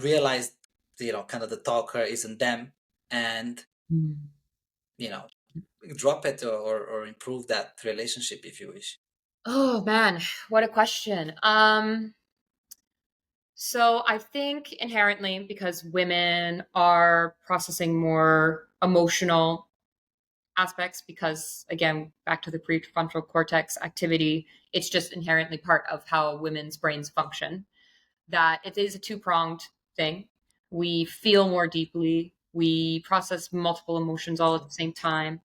Speaker 1: realize, kind of the talker isn't them, and
Speaker 2: Mm.
Speaker 1: you know drop it, or improve that relationship if you wish.
Speaker 2: Oh man, what a question. So I think inherently because women are processing more emotional aspects because again, back to the prefrontal cortex activity, it's just inherently part of how women's brains function. That it is a two-pronged thing. We feel more deeply, we process multiple emotions all at the same time.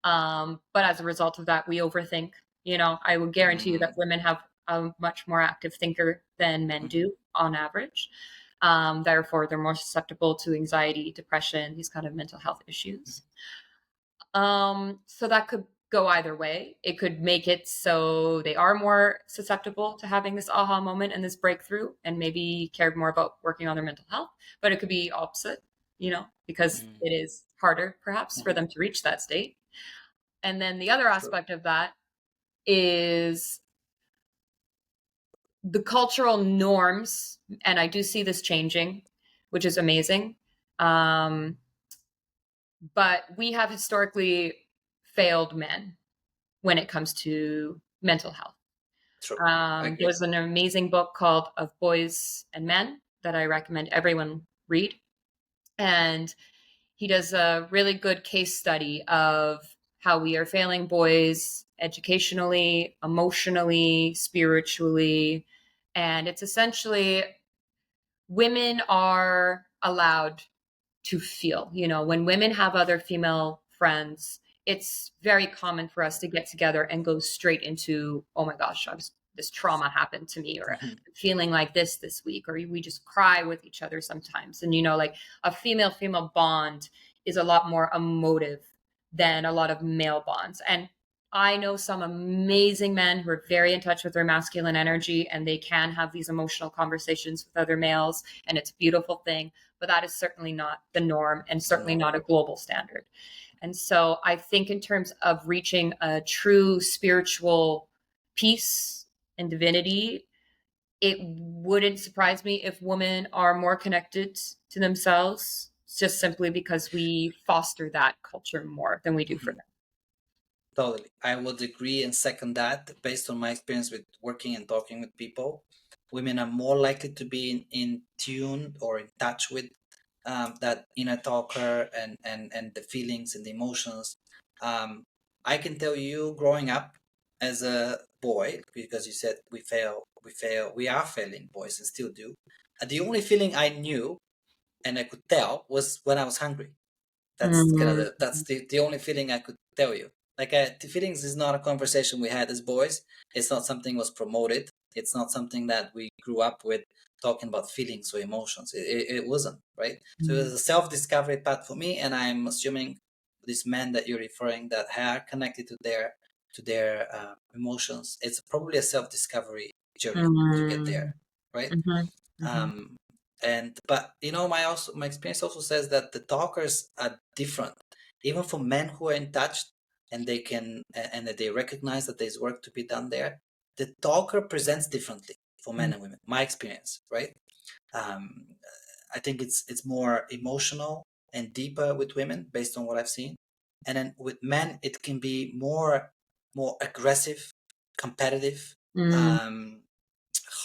Speaker 2: But as a result of that, we overthink. I would guarantee you that
Speaker 1: Mm-hmm.
Speaker 2: women have a much more active thinker than men do on average. Therefore, they're more susceptible to anxiety, depression, these kind of mental health issues. So that could go either way. It could make it so they are more susceptible to having this aha moment and this breakthrough and maybe cared more about working on their mental health. But it could be opposite, because
Speaker 1: Mm-hmm.
Speaker 2: it is harder perhaps for them to reach that state. And then the other
Speaker 1: True.
Speaker 2: aspect of that is the cultural norms. And I do see this changing, which is amazing. Um, but we have historically failed men when it comes to mental health.
Speaker 1: True. I agree.
Speaker 2: There's an amazing book called Of Boys and Men that I recommend everyone read. And he does a really good case study of how we are failing boys educationally, emotionally, spiritually. And it's essentially women are allowed to feel. You know, when women have other female friends, it's very common for us to get together and go straight into, oh my gosh, this trauma happened to me, or
Speaker 1: Mhm.
Speaker 2: feeling like this week, or we just cry with each other sometimes. And, you know, like a female bond is a lot more emotive than a lot of male bonds. And I know some amazing men who are very in touch with their masculine energy, and they can have these emotional conversations with other males, and it's a beautiful thing. But that is certainly not the norm, and
Speaker 1: The
Speaker 2: certainly
Speaker 1: norm.
Speaker 2: not a global standard. And so I think in terms of reaching a true spiritual peace and divinity, it wouldn't surprise me if women are more connected to themselves, just simply because we foster that culture more than we do for
Speaker 1: Mhm.
Speaker 2: them.
Speaker 1: Totally. I would agree and second that based on my experience with working and talking with people. Women are more likely to be in tune or in touch with that inner talker and the feelings and the emotions. Um, I can tell you, growing up as a boy, because you said we are failing boys and still do. The only feeling I knew and I could tell was when I was hungry. That's kind of
Speaker 2: Mm,
Speaker 1: the only feeling I could tell you. Like the feelings is not a conversation we had as boys. It's not something was promoted. It's not something that we grew up with talking about feelings or emotions. It wasn't, right. So it was
Speaker 2: mm,
Speaker 1: a self-discovery path for me, and I'm assuming these men that you're referring that are connected to their emotions. It's probably a self-discovery journey to get there,
Speaker 2: mm,
Speaker 1: right.
Speaker 2: mhm, mhm,
Speaker 1: um and but you know, my experience also says that the talkers are different, even for men who are in touch and they can and that they recognize that there's work to be done there. The talker presents differently for men
Speaker 2: mm,
Speaker 1: and women, my experience, right. um I think it's more emotional and deeper with women based on what I've seen, and then with men it can be more aggressive, competitive,
Speaker 2: mm,
Speaker 1: um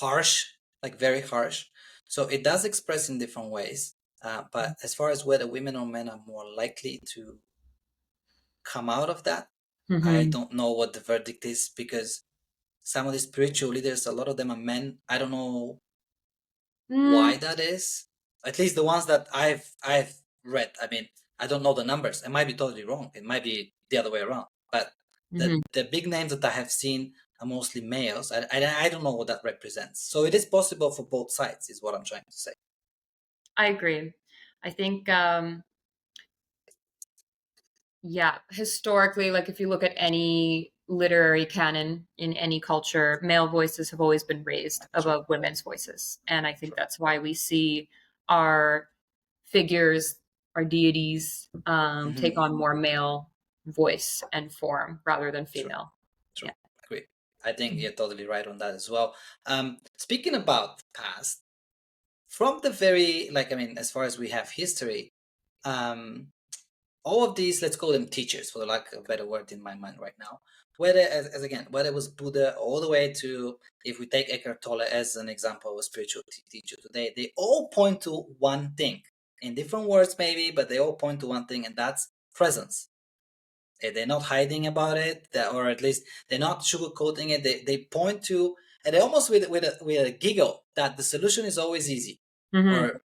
Speaker 1: harsh, like very harsh. So it does express in different ways. But as far as whether women or men are more likely to come out of that, I
Speaker 2: mhm,
Speaker 1: don't know what the verdict is, because some of the spiritual leaders, a lot of them are men. I don't know
Speaker 2: mm.
Speaker 1: why that is. At least the ones that I've read. I mean, I don't know the numbers. It might be totally wrong. It might be the other way around. But
Speaker 2: Mhm.
Speaker 1: the big names that I have seen are mostly males. I don't know what that represents. So it is possible for both sides, is what I'm trying to say.
Speaker 2: I agree. I think, yeah, historically, like if you look at any literary canon in any culture, male voices have always been raised
Speaker 1: True,
Speaker 2: above women's voices. And I think
Speaker 1: true.
Speaker 2: that's why we see our figures, our deities, take
Speaker 1: Hmm.
Speaker 2: on more male voice and form rather than
Speaker 1: True,
Speaker 2: female.
Speaker 1: true.
Speaker 2: Yeah.
Speaker 1: Agree. I think you're totally right on that as well. Speaking about past, from the very, like, I mean, as far as we have history, um, all of these, let's call them teachers, for the lack of a better word in my mind right now, whether as again, whether it was Buddha all the way to, if we take Eckhart Tolle as an example of a spiritual teacher today, they all point to one thing, in different words maybe, but they all point to one thing, and that's presence. They're not hiding about it, or at least they're not sugarcoating it. They point to, and they almost with a giggle, that the solution is always easy,
Speaker 2: Hmm.
Speaker 1: or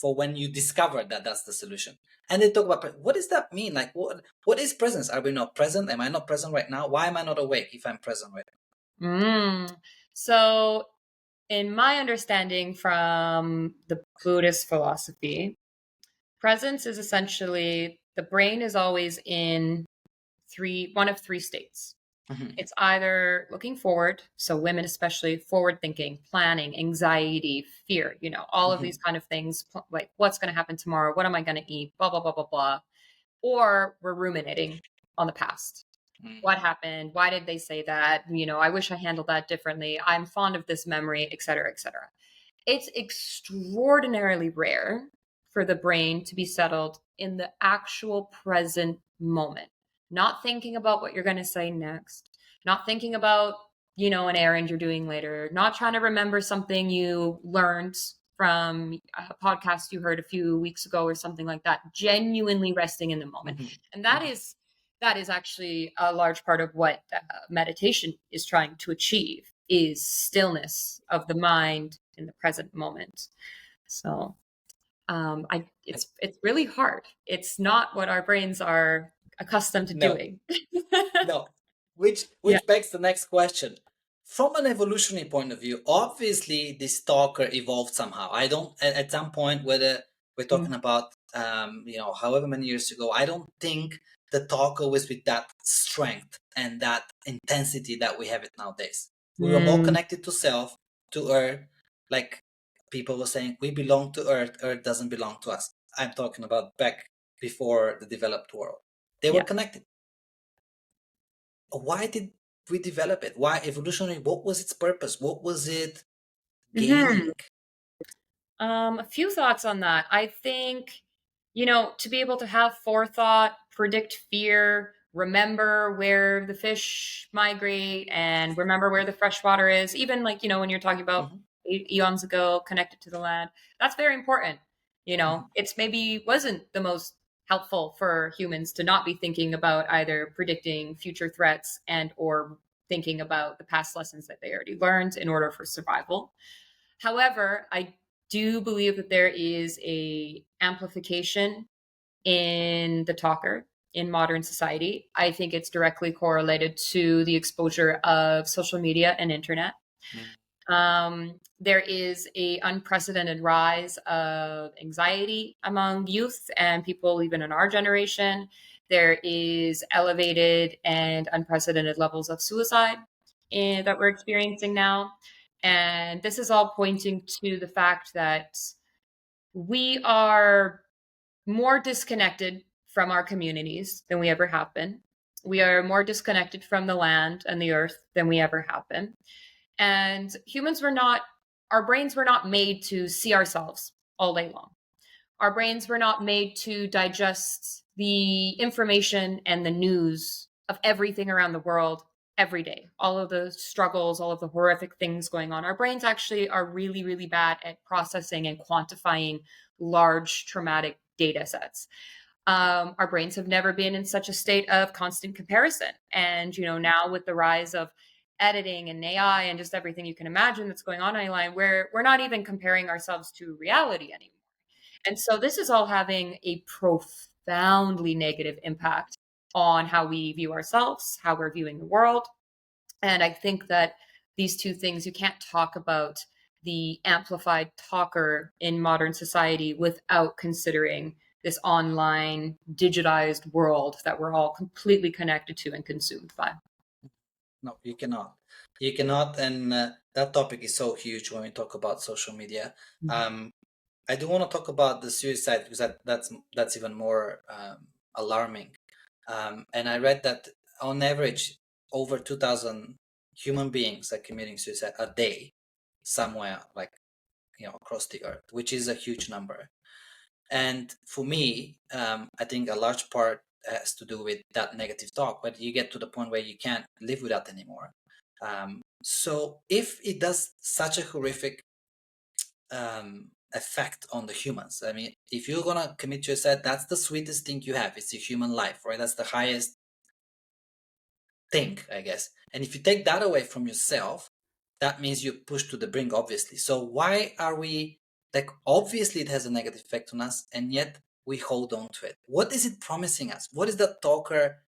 Speaker 1: for when you discover that that's the solution. And they talk about, what does that mean? Like, what is presence? Are we not present? Am I not present right now? Why am I not awake if I'm present right
Speaker 2: Mm. So, in my understanding from the Buddhist philosophy, presence is essentially the brain is always in one of three states.
Speaker 1: now? Hmm.
Speaker 2: It's either looking forward, so women especially, forward thinking, planning, anxiety, fear, you know, all of
Speaker 1: Hmm.
Speaker 2: these kind of things, like what's going to happen tomorrow, what am I going to eat, blah blah blah blah blah. Or we're ruminating on the past. What happened? Why did they say that? You know, I wish I handled that differently. I'm fond of this memory, et cetera, et cetera. It's extraordinarily rare for the brain to be settled in the actual present moment, not thinking about what you're going to say next, not thinking about, you know, an errand you're doing later, not trying to remember something you learned from a podcast you heard a few weeks ago or something like that, genuinely resting in the moment.
Speaker 1: Hmm.
Speaker 2: And that
Speaker 1: Hmm.
Speaker 2: is that is actually a large part of what meditation is trying to achieve, is stillness of the mind in the present moment. So it's really hard. It's not what our brains are accustomed to
Speaker 1: No,
Speaker 2: doing.
Speaker 1: no. Which
Speaker 2: Yeah.
Speaker 1: begs the next question. From an evolutionary point of view, obviously this talker evolved somehow. I don't at some point, whether we're talking about however many years ago, I don't think the talker was with that strength and that intensity that we have it nowadays. We were more
Speaker 2: Mm,
Speaker 1: connected to self, to earth, like people were saying, we belong to earth, earth doesn't belong to us. I'm talking about back before the developed world. They were
Speaker 2: yeah.
Speaker 1: connected. Why did we develop it? Why evolutionary? What was its purpose? What was it
Speaker 2: Mhm.
Speaker 1: gaining?
Speaker 2: A few thoughts on that. I think, to be able to have forethought, predict fear, remember where the fish migrate, and remember where the fresh water is, even like, when you're talking about
Speaker 1: Mhm,
Speaker 2: eons ago, connected to the land, that's very important.
Speaker 1: mhm.
Speaker 2: It's maybe wasn't the most helpful for humans to not be thinking about either predicting future threats and or thinking about the past lessons that they already learned in order for survival. However, I do believe that there is a amplification in the talker in modern society. I think it's directly correlated to the exposure of social media and internet.
Speaker 1: Mm.
Speaker 2: There is a unprecedented rise of anxiety among youth and people even in our generation. There is elevated and unprecedented levels of suicide that we're experiencing now. And this is all pointing to the fact that we are more disconnected from our communities than we ever have been. We are more disconnected from the land and the earth than we ever have been. And our brains were not made to see ourselves all day long. Our brains were not made to digest the information and the news of everything around the world every day, all of the struggles, all of the horrific things going on. Our brains actually are really, really bad at processing and quantifying large traumatic data sets. Our brains have never been in such a state of constant comparison. And, now with the rise of editing and AI and just everything you can imagine that's going on online, we're not even comparing ourselves to reality anymore. And so this is all having a profoundly negative impact on how we view ourselves, how we're viewing the world. And I think that these two things, you can't talk about the amplified talker in modern society without considering this online digitized world that we're all completely connected to and consumed by.
Speaker 1: No, you cannot. You cannot, and that topic is so huge when we talk about social media. Um, I do want to talk about the suicide because that's even more alarming. And I read that on average, over 2,000 human beings are committing suicide a day, somewhere like across the earth, which is a huge number. And for me, I think a large part has to do with that negative talk, but you get to the point where you can't live with that anymore. So if it does such a horrific effect on the humans, I mean, if you're gonna commit suicide, that's the sweetest thing you have. It's a human life, right? That's the highest thing, I guess. And if you take that away from yourself, that means you're pushed to the brink, obviously. So why are we like, obviously it has a negative effect on us, and yet we hold on to it? What is it promising us? What is that talker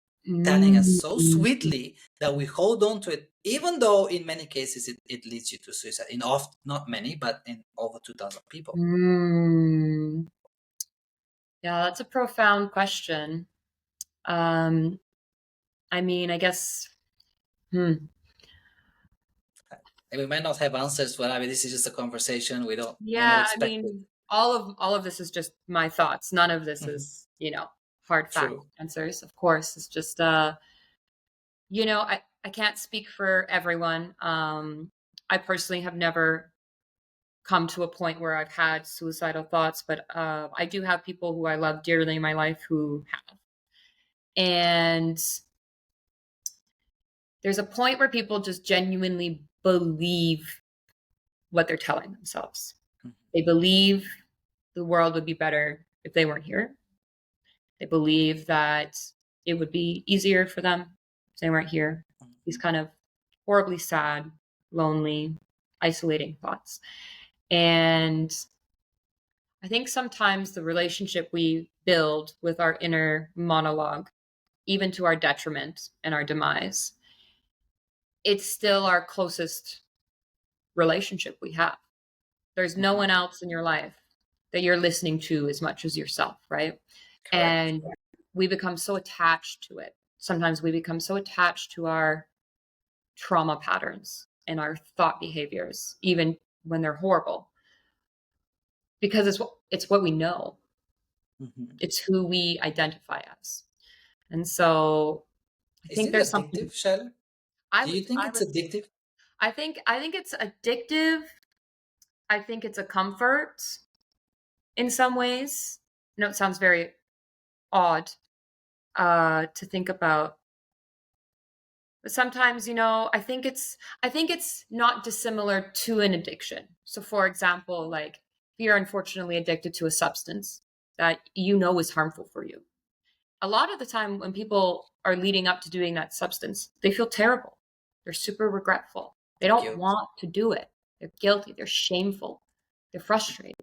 Speaker 1: telling us so
Speaker 2: Mm.
Speaker 1: sweetly that we hold on to it, even though in many cases it leads you to suicide? In oft, not many, but in over 2,000 people.
Speaker 2: Mm. Yeah, that's a profound question. Um, I mean, I guess, hmm.
Speaker 1: And we might not have answers for that. I mean, this is just a conversation. We don't want to
Speaker 2: Yeah, I
Speaker 1: expect it.
Speaker 2: mean, all of this is just my thoughts. None of this
Speaker 1: Mhm.
Speaker 2: is, hard fact
Speaker 1: True.
Speaker 2: answers. Of course, it's just I can't speak for everyone. I personally have never come to a point where I've had suicidal thoughts, but I do have people who I love dearly in my life who have. And there's a point where people just genuinely believe what they're telling themselves.
Speaker 1: Mhm.
Speaker 2: They believe the world would be better if they weren't here. They believe that it would be easier for them. Same right here. These kind of horribly sad, lonely, isolating thoughts. And I think sometimes the relationship we build with our inner monologue, even to our detriment and our demise, it's still our closest relationship we have. There's no one else in your life that you're listening to as much as yourself, right?
Speaker 1: Correct.
Speaker 2: And we become so attached to it. Sometimes we become so attached to our trauma patterns and our thought behaviors, even when they're horrible, because it's what we know. It's who we identify as. And so I think there's something.
Speaker 1: Is it addictive, Schyler? Do you think it's addictive?
Speaker 2: I think it's addictive. I think it's a comfort in some ways. I know it sounds very odd to think about, but sometimes, I think it's not dissimilar to an addiction. So for example, like if you're unfortunately addicted to a substance that is harmful for you, a lot of the time when people are leading up to doing that substance, they feel terrible. They're super regretful. They don't want to do it. They're guilty. They're shameful. They're frustrated,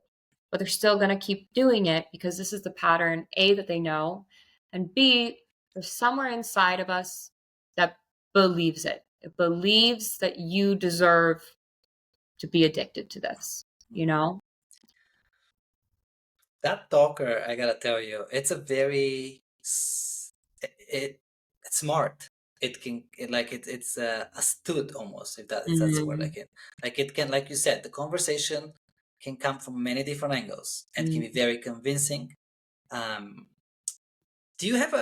Speaker 2: but they're still going to keep doing it because this is the pattern, A, that they know, and B, there's somewhere inside of us that believes it. It believes that you deserve to be addicted to this,
Speaker 1: That talker, I gotta tell you, it's a very it's smart. It's astute almost, if that's the word. It can, like you said, the conversation can come from many different angles and can be very convincing. Do you have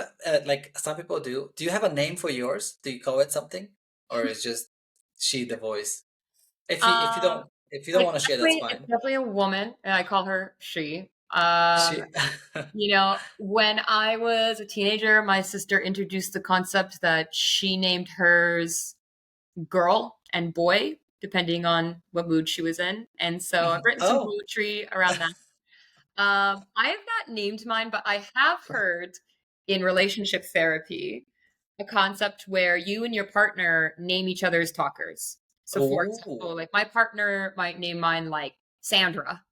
Speaker 1: like some people do? Do you have a name for yours? Do you call it something, or is just she the voice? If you don't want to share, that's fine.
Speaker 2: It's definitely a woman, and I call her she.
Speaker 1: She.
Speaker 2: When I was a teenager, my sister introduced the concept that she named hers girl and boy, depending on what mood she was in. And so I've written some poetry around that. I have not named mine, but I have heard in relationship therapy a concept where you and your partner name each other's talkers. So for example, like my partner might name mine like Sandra.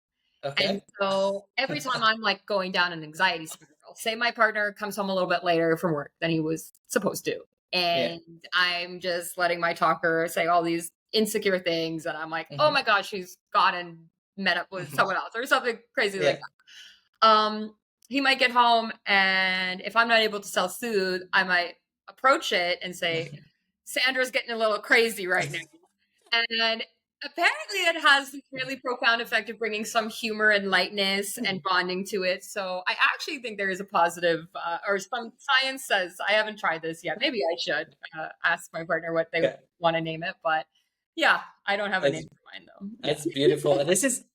Speaker 1: Okay.
Speaker 2: And so every time I'm like going down an anxiety spiral, say my partner comes home a little bit later from work than he was supposed to. And I'm just letting my talker say all these insecure things. And I'm like, oh my gosh, she's gone and met up with someone else or something crazy like that. He might get home, and if I'm not able to self-soothe, I might approach it and say, Sandra's getting a little crazy right now. And apparently it has this really profound effect of bringing some humor and lightness and bonding to it. So I actually think there is a positive, or some science says, I haven't tried this yet. Maybe I should ask my partner what they want to name it. But yeah, I don't have a name for mine though.
Speaker 1: That's beautiful. This is,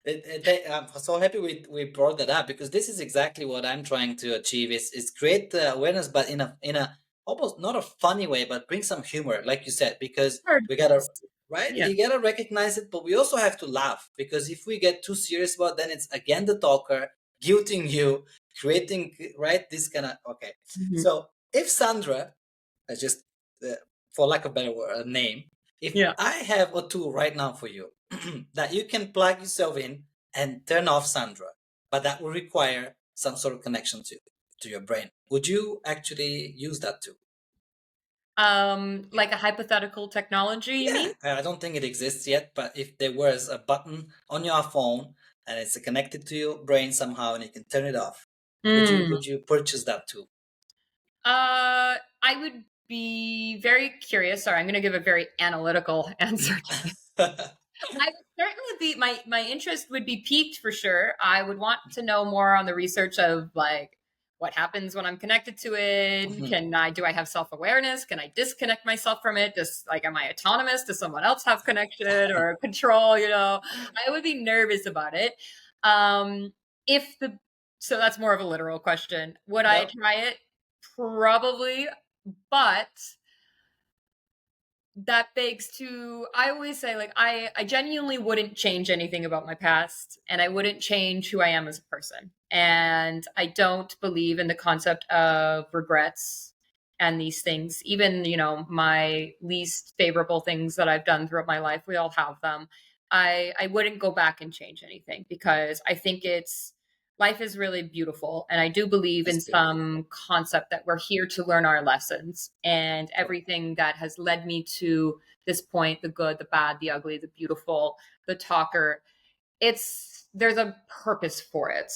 Speaker 1: I'm so happy we brought that up, because this is exactly what I'm trying to achieve is create the awareness, but in a almost not a funny way, but bring some humor, like you said, because we gotta, right? You gotta recognize it, but we also have to laugh, because if we get too serious about it, then it's again the talker guilting you, creating, right? This kind of, okay. So if Sandra, just for lack of a better word, a name, if I have a tool right now for you that you can plug yourself in and turn off Sandra, but that will require some sort of connection to your brain, would you actually use that tool?
Speaker 2: Like a hypothetical technology, you mean?
Speaker 1: I don't think it exists yet, but if there was a button on your phone and it's connected to your brain somehow and you can turn it off, would you purchase that tool?
Speaker 2: I would be very curious. Sorry, I'm going to give a very analytical answer to this. I would certainly be, my interest would be piqued for sure. I would want to know more on the research of like what happens when I'm connected to it. Do I have self-awareness? Can I disconnect myself from it? Just like, am I autonomous? Does someone else have connection or control? I would be nervous about it. So that's more of a literal question. Would I try it? Probably, but that begs to, I always say, like, I genuinely wouldn't change anything about my past, and I wouldn't change who I am as a person. And I don't believe in the concept of regrets and these things. Even, my least favorable things that I've done throughout my life, we all have them. I wouldn't go back and change anything, because I think life is really beautiful. And I do believe in
Speaker 1: That's beautiful.
Speaker 2: some concept that we're here to learn our lessons, and everything that has led me to this point, the good, the bad, the ugly, the beautiful, the talker, there's a purpose for it,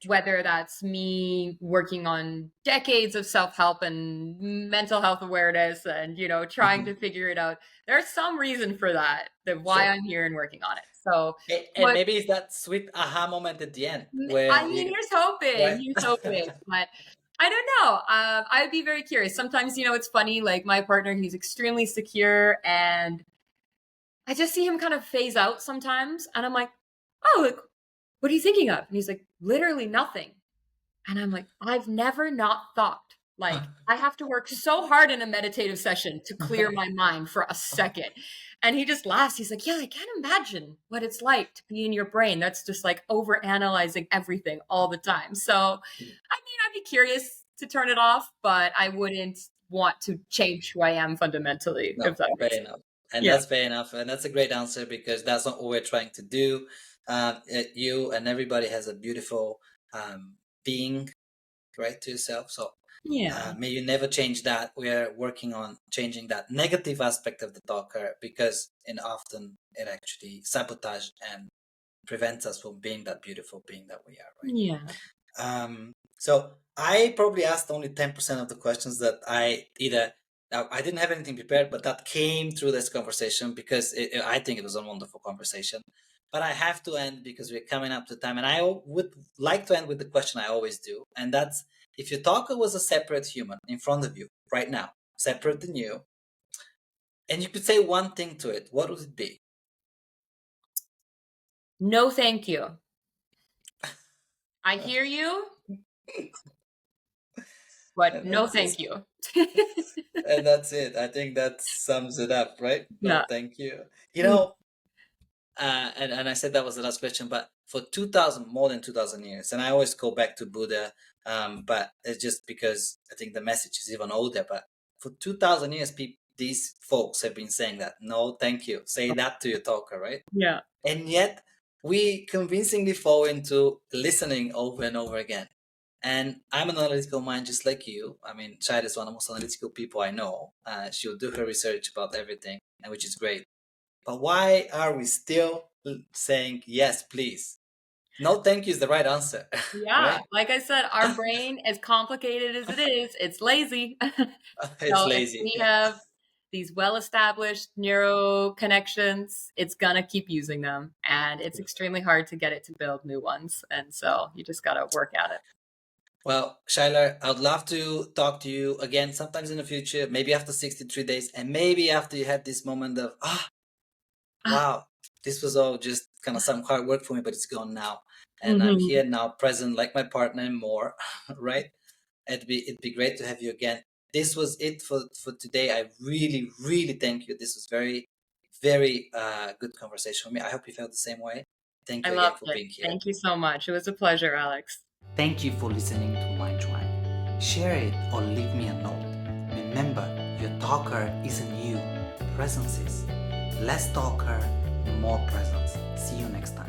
Speaker 2: whether that's me working on decades of self-help and mental health awareness and, trying to figure it out. There's some reason for that why
Speaker 1: Sure.
Speaker 2: I'm here and working on it. So
Speaker 1: And
Speaker 2: what
Speaker 1: maybe it's that sweet aha moment at the end
Speaker 2: I
Speaker 1: when
Speaker 2: mean,
Speaker 1: you, right?
Speaker 2: here's hoping, but I don't know. I would be very curious. Sometimes, it's funny, like my partner, he's extremely secure, and I just see him kind of phase out sometimes. And I'm like, oh, like, what are you thinking of? And he's like, literally nothing. And I'm like, I've never not thought. Like, I have to work so hard in a meditative session to clear my mind for a second. And he just laughs. He's like, yeah, I can't imagine what it's like to be in your brain that's just like over analyzing everything all the time. So, I mean, I'd be curious to turn it off, but I wouldn't want to change who I am fundamentally,
Speaker 1: No,
Speaker 2: if that
Speaker 1: fair
Speaker 2: makes sense.
Speaker 1: enough. And
Speaker 2: Yeah.
Speaker 1: that's fair enough. And that's a great answer because that's not what we're trying to do. You and everybody has a beautiful being, right, to yourself. So
Speaker 2: Yeah.
Speaker 1: may you never change that. We are working on changing that negative aspect of the talker because often it actually sabotages and prevents us from being that beautiful being that we are, right?
Speaker 2: Yeah.
Speaker 1: So I probably asked only 10% of the questions that I didn't have anything prepared, but that came through this conversation because I think it was a wonderful conversation. But I have to end because we're coming up to time, and I would like to end with the question I always do, and that's if your talker was a separate human in front of you right now, separate than you, and you could say one thing to it, what would it be?
Speaker 2: No, thank you. I hear you, but
Speaker 1: And
Speaker 2: no,
Speaker 1: that's
Speaker 2: thank you.
Speaker 1: and that's it. I think that sums it up, right? No,
Speaker 2: Yeah.
Speaker 1: thank you. You know, and I said that was the last question, but for 2000, more than 2000 years, and I always go back to Buddha, but it's just because I think the message is even older, but for 2000 years, these folks have been saying that, no, thank you. Say that to your talker, right?
Speaker 2: Yeah.
Speaker 1: And yet we convincingly fall into listening over and over again. And I'm an analytical mind just like you. I mean, Shai is one of the most analytical people I know. She'll do her research about everything, and which is great. But why are we still saying yes, please? No, thank you is the right answer,
Speaker 2: Yeah.
Speaker 1: right?
Speaker 2: Like I said, our brain, as complicated as it is, it's lazy.
Speaker 1: It's
Speaker 2: So if
Speaker 1: lazy.
Speaker 2: we
Speaker 1: Yeah.
Speaker 2: have these well-established neuro connections, it's gonna keep using them, and it's extremely hard to get it to build new ones. And so you just gotta work at it.
Speaker 1: Well, Schyler, I'd love to talk to you again sometimes in the future, maybe after 63 days, and maybe after you had this moment of, wow, this was all just kind of some hard work for me, but it's gone now. And I'm
Speaker 2: Mhm.
Speaker 1: here now, present like my partner and more, right? It'd be great to have you again. This was it for today. I really, really thank you. This was very, very good conversation for me. I hope you felt the same way. Thank
Speaker 2: I
Speaker 1: you again
Speaker 2: loved
Speaker 1: for
Speaker 2: it.
Speaker 1: being here.
Speaker 2: Thank you so much. It was a pleasure, Alex.
Speaker 1: Thank you for listening to my tribe. Share it or leave me a note. Remember, your talker isn't you, presence is. Less talker, more presence. See you next time.